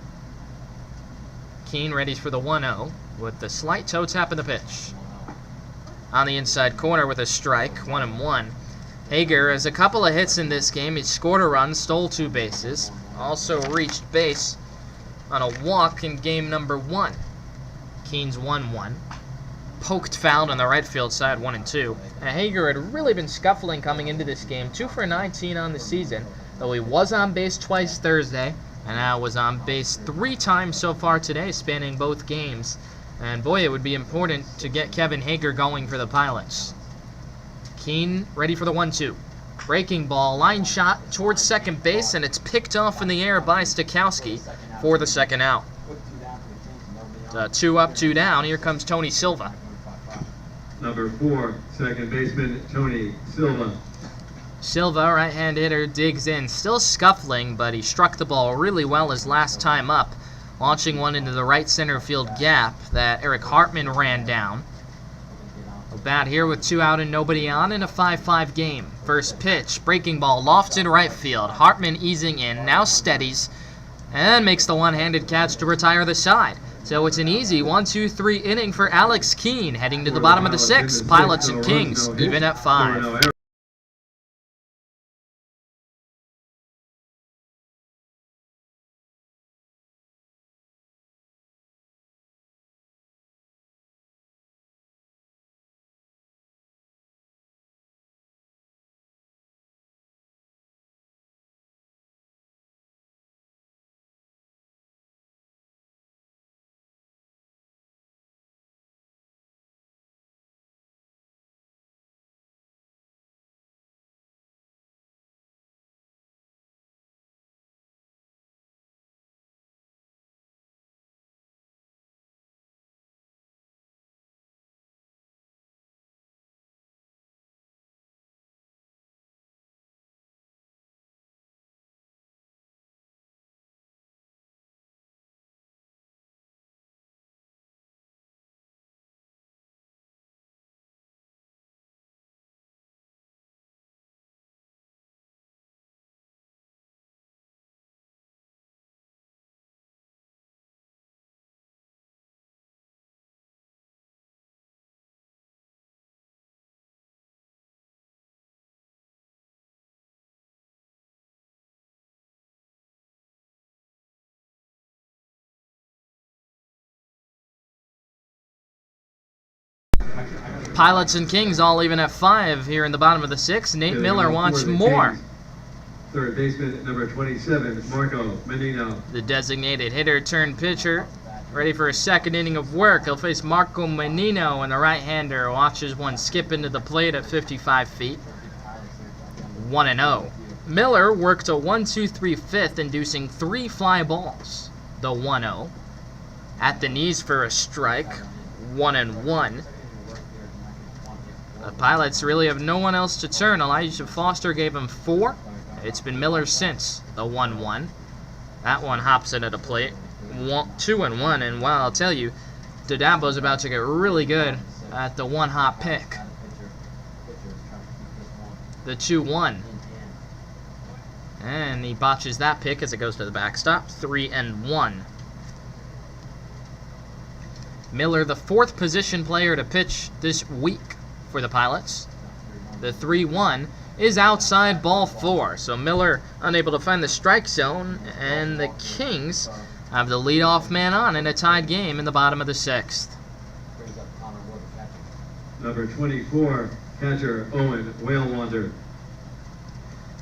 Keene ready for the 1-0 with the slight toe tap of the pitch. On the inside corner with a strike, 1-1. Hager has a couple of hits in this game. He scored a run, stole 2 bases, also reached base on a walk in game number 1. Keene's 1-1. Poked foul on the right field side, 1-2. Now, Hager had really been scuffling coming into this game, 2 for 19 on the season, though he was on base twice Thursday, and now was on base 3 times so far today, spanning both games. And boy, it would be important to get Kevin Hager going for the Pilots. Keene ready for the 1-2. Breaking ball, line shot towards second base, and it's picked off in the air by Stokowski for the 2nd out. It's 2 up, 2 down. Here comes Tony Silva. Number 4, second baseman Tony Silva. Silva, right-hand hitter, digs in. Still scuffling, but he struck the ball really well his last time up, launching one into the right center field gap that Eric Hartman ran down. A bat here with 2 out and nobody on in a 5-5 game. First pitch, breaking ball, lofted right field. Hartman easing in, now steadies, and makes the one-handed catch to retire the side. So it's an easy 1-2-3 inning for Alex Keene, heading to the bottom of the 6th. Pilots and Kings, even at 5. Pilots and Kings all even at 5 here in the bottom of the 6th. Nate Miller wants more. Third baseman, number 27, Marco Menino. The designated hitter turned pitcher, ready for a 2nd inning of work. He'll face Marco Menino, and the right-hander watches one skip into the plate at 55 feet. 1-0. Miller worked a 1-2-3 5th, inducing 3 fly balls. The 1-0. At the knees for a strike. 1-1. The Pilots really have no one else to turn. Elijah Foster gave him 4. It's been Miller since the 1-1. That one hops into the plate. 2-1, and well, I'll tell you, Dodambo's about to get really good at the one-hop pick. The 2-1. And he botches that pick as it goes to the backstop. 3-1. Miller, the 4th position player to pitch this week for the Pilots. The 3-1 is outside ball 4. So Miller unable to find the strike zone, and the Kings have the leadoff man on in a tied game in the bottom of the 6th. Number 24, catcher Owen Whalewander.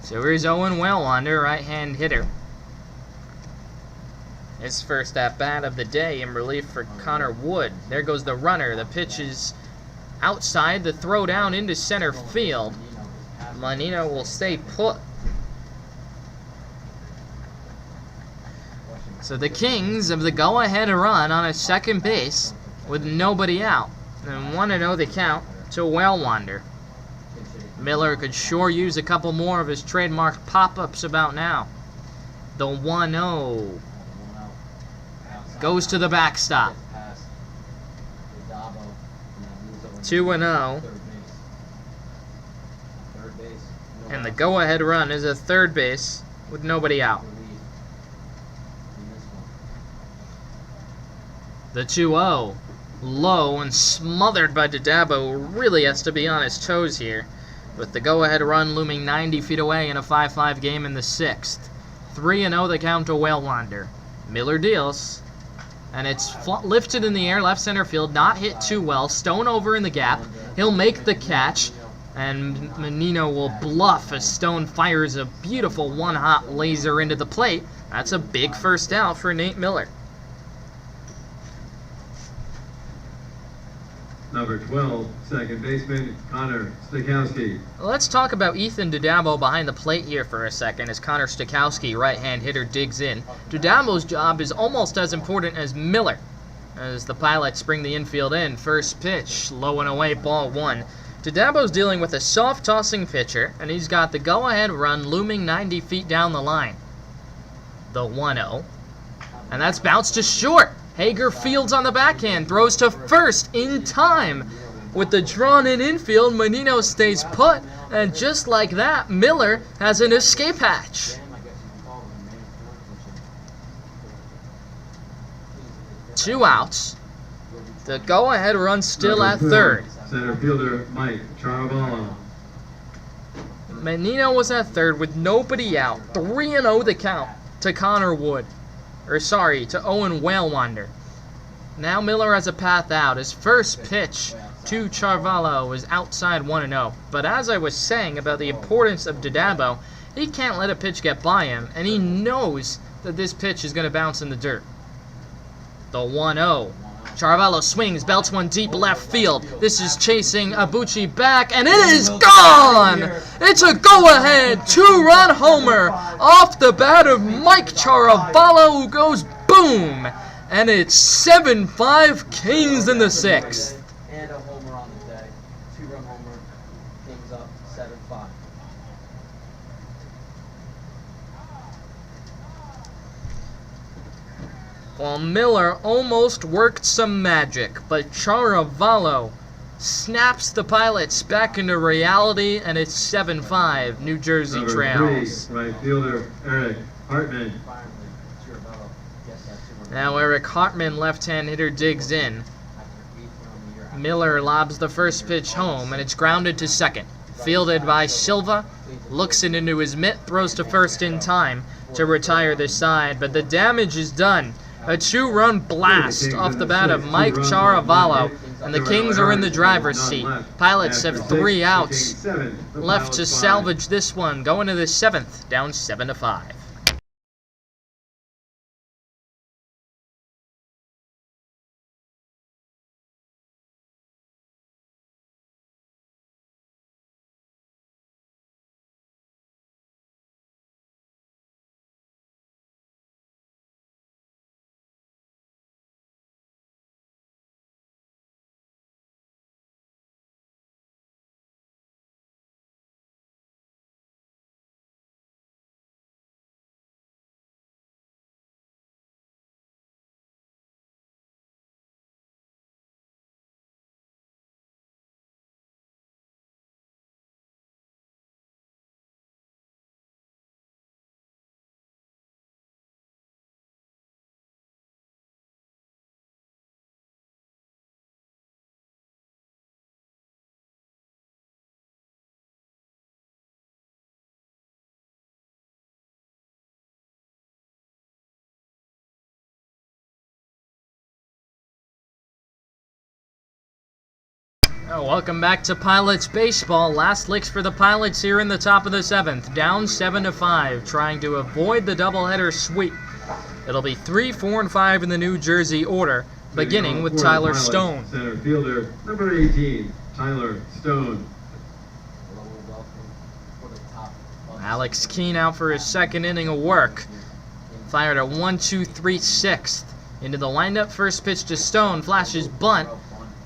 So here's Owen Whalewander, right-hand hitter. His first at-bat of the day in relief for Connor Wood. There goes the runner. The pitch is outside. The throw down into center field. Menino will stay put. So the Kings have the go-ahead run on a second base with nobody out. And 1-0 the count to Wellwander. Miller could sure use a couple more of his trademark pop-ups about now. The 1-0 goes to the backstop. 2-0. And the go-ahead run is at third base with nobody out. The 2-0. Low and smothered by Didabo, who really has to be on his toes here, with the go-ahead run looming 90 feet away in a 5-5 game in the 6th. 3-0 the count to Wellwander. Miller deals, and it's lifted in the air, left center field, not hit too well. Stone over in the gap. He'll make the catch, and Menino will bluff as Stone fires a beautiful one-hop laser into the plate. That's a big first out for Nate Miller. Number 12, second baseman Connor Stakowski. Let's talk about Ethan Didabo behind the plate here for a second as Connor Stakowski, right-hand hitter, digs in. Didabo's job is almost as important as Miller as the Pilots bring the infield in. First pitch, low and away, ball 1. Didabo's dealing with a soft-tossing pitcher, and he's got the go-ahead run looming 90 feet down the line. The 1-0. And that's bounced to short. Hager fields on the backhand, throws to first in time. With the drawn-in infield, Menino stays put, and just like that, Miller has an escape hatch. 2 outs. The go-ahead run still at third. Center fielder Mike Charavallo. Menino was at third with nobody out. 3-0 the count to Connor Wood. To Owen Wellwander. Now Miller has a path out. His first pitch to Charvallo is outside 1-0. But as I was saying about the importance of Didabo, he can't let a pitch get by him, and he knows that this pitch is going to bounce in the dirt. The 1-0. Charvallo swings, belts one deep left field. This is chasing Abuchi back, and it is gone! It's a go-ahead 2-run homer off the bat of Mike Charavallo, who goes boom! And it's 7-5 Kings in the 6th. And a homer on the day. 2-run homer. Kings up 7-5. Well, Miller almost worked some magic, but Charavallo snaps the Pilots back into reality, and it's 7-5, New Jersey Number trails. 3, right fielder Eric Hartman. Now Eric Hartman, left-hand hitter, digs in. Miller lobs the first pitch home, and it's grounded to second. Fielded by Silva, looks it into his mitt, throws to first in time to retire the side, but the damage is done. A 2-run blast off the bat of Mike Charavallo, and the Kings are in the driver's seat. Pilots have 3 outs left to salvage this one, going to the 7th, down 7-5. Welcome back to Pilots Baseball. Last licks for the Pilots here in the top of the 7th. Down 7-5, trying to avoid the doubleheader sweep. It'll be 3, 4, and 5 in the New Jersey order, beginning with Tyler Stone. Center fielder number 18, Tyler Stone. Hello and welcome for the top of the Alex season. Keene out for his second inning of work. Fired a 1-2-3 sixth. Into the windup, first pitch to Stone, flashes bunt,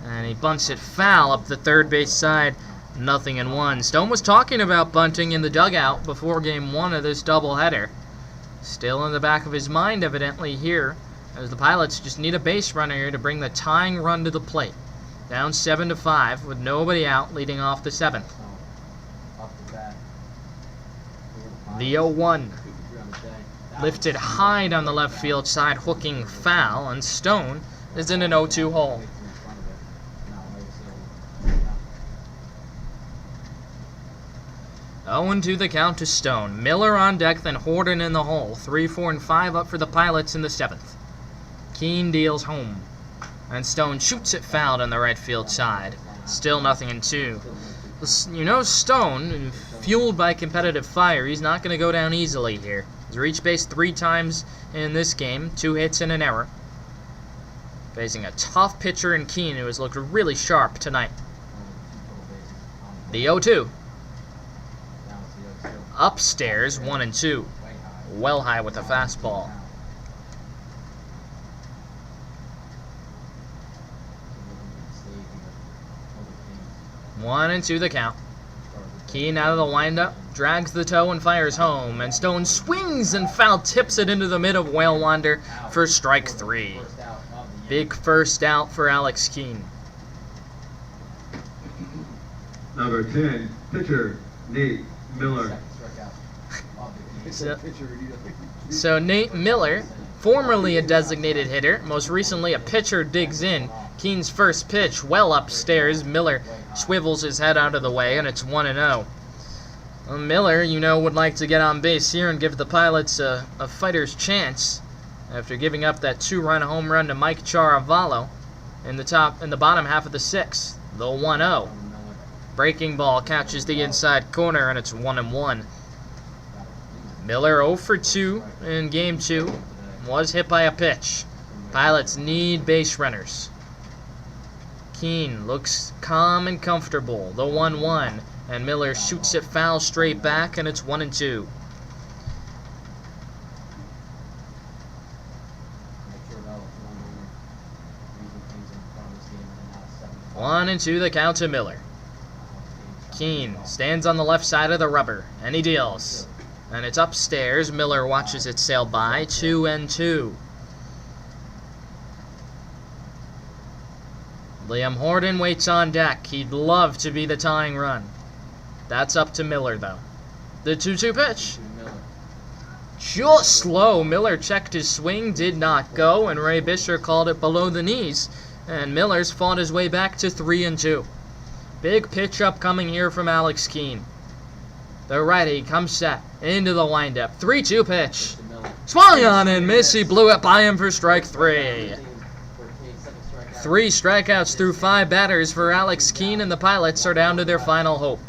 and he bunts it foul up the third base side. 0-1. Stone was talking about bunting in the dugout before game 1 of this doubleheader. Still in the back of his mind, evidently, here, as the Pilots just need a base runner here to bring the tying run to the plate. Down 7-5 with nobody out, leading off the 7th. So, off the bat, The 0-1. 2 for 3 on the day. That Lifted was- high down the left field side, hooking foul, and Stone is in an 0-2 hole. No, 0-2 the count to Stone. Miller on deck, then Horton in the hole. 3, 4, and 5 up for the Pilots in the 7th. Keene deals home, and Stone shoots it foul down the right field side. Still 0-2. You know, Stone, fueled by competitive fire, he's not going to go down easily here. He's reached base 3 times in this game, 2 hits and an error. Facing a tough pitcher in Keene, who has looked really sharp tonight. The 0-2. Upstairs, 1-2. Well high with a fastball. 1-2 the count. Keene out of the windup, drags the toe and fires home, and Stone swings and foul tips it into the mid of Whale Wander for strike 3. Big first out for Alex Keene. Number 10, pitcher Nate Miller. So Nate Miller, formerly a designated hitter, most recently a pitcher, digs in. Keene's first pitch, well upstairs. Miller swivels his head out of the way, and it's 1-0. Well, Miller, you know, would like to get on base here and give the Pilots a fighter's chance after giving up that 2-run home run to Mike Charavallo in the bottom half of the 6th. The 1-0. Breaking ball catches the inside corner, and it's 1-1. Miller 0 for 2 in game 2. Was hit by a pitch. Pilots need base runners. Keene looks calm and comfortable. The 1-1. And Miller shoots it foul straight back, and it's 1-2. One and two the count to Miller. Keene stands on the left side of the rubber, and he deals. And it's upstairs. Miller watches it sail by. 2-2. Liam Horton waits on deck. He'd love to be the tying run. That's up to Miller, though. The 2-2 pitch. Just slow. Miller checked his swing, did not go, and Ray Bisher called it below the knees. And Miller's fought his way back to 3-2. Big pitch upcoming here from Alex Keene. The righty comes set into the windup. 3-2 pitch. Swung on and miss. He blew it by him for strike 3. 3 strikeouts through 5 batters for Alex Keene, and the Pilots are down to their final hope.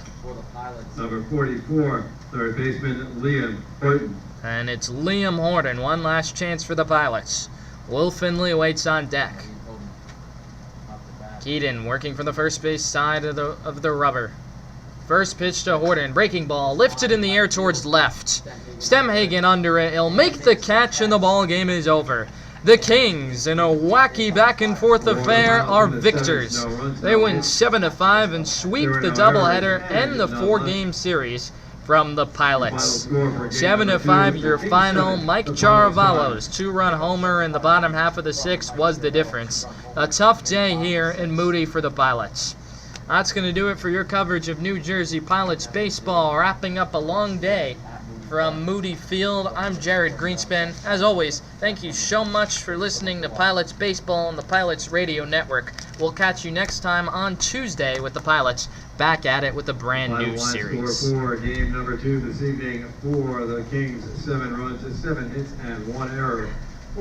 Number 44, third baseman Liam Horton. And it's Liam Horton. One last chance for the Pilots. Will Finley waits on deck. Keaton working from the first base side of the rubber. First pitch to Horton. Breaking ball lifted in the air towards left. Stemhagen under it. He'll make the catch, and the ball game is over. The Kings, in a wacky back-and-forth affair, are victors. They win 7-5 and sweep the doubleheader and the 4-game series from the Pilots. 7-5 your final. Mike Charavallo's 2-run homer in the bottom half of the 6th was the difference. A tough day here in Moody for the Pilots. That's going to do it for your coverage of New Jersey Pilots baseball, wrapping up a long day from Moody Field. I'm Jared Greenspan. As always, thank you so much for listening to Pilots Baseball on the Pilots Radio Network. We'll catch you next time on Tuesday with the Pilots, back at it with a brand new series. Score for game number 2 this evening for the Kings. 7 runs, 7 hits, and 1 error.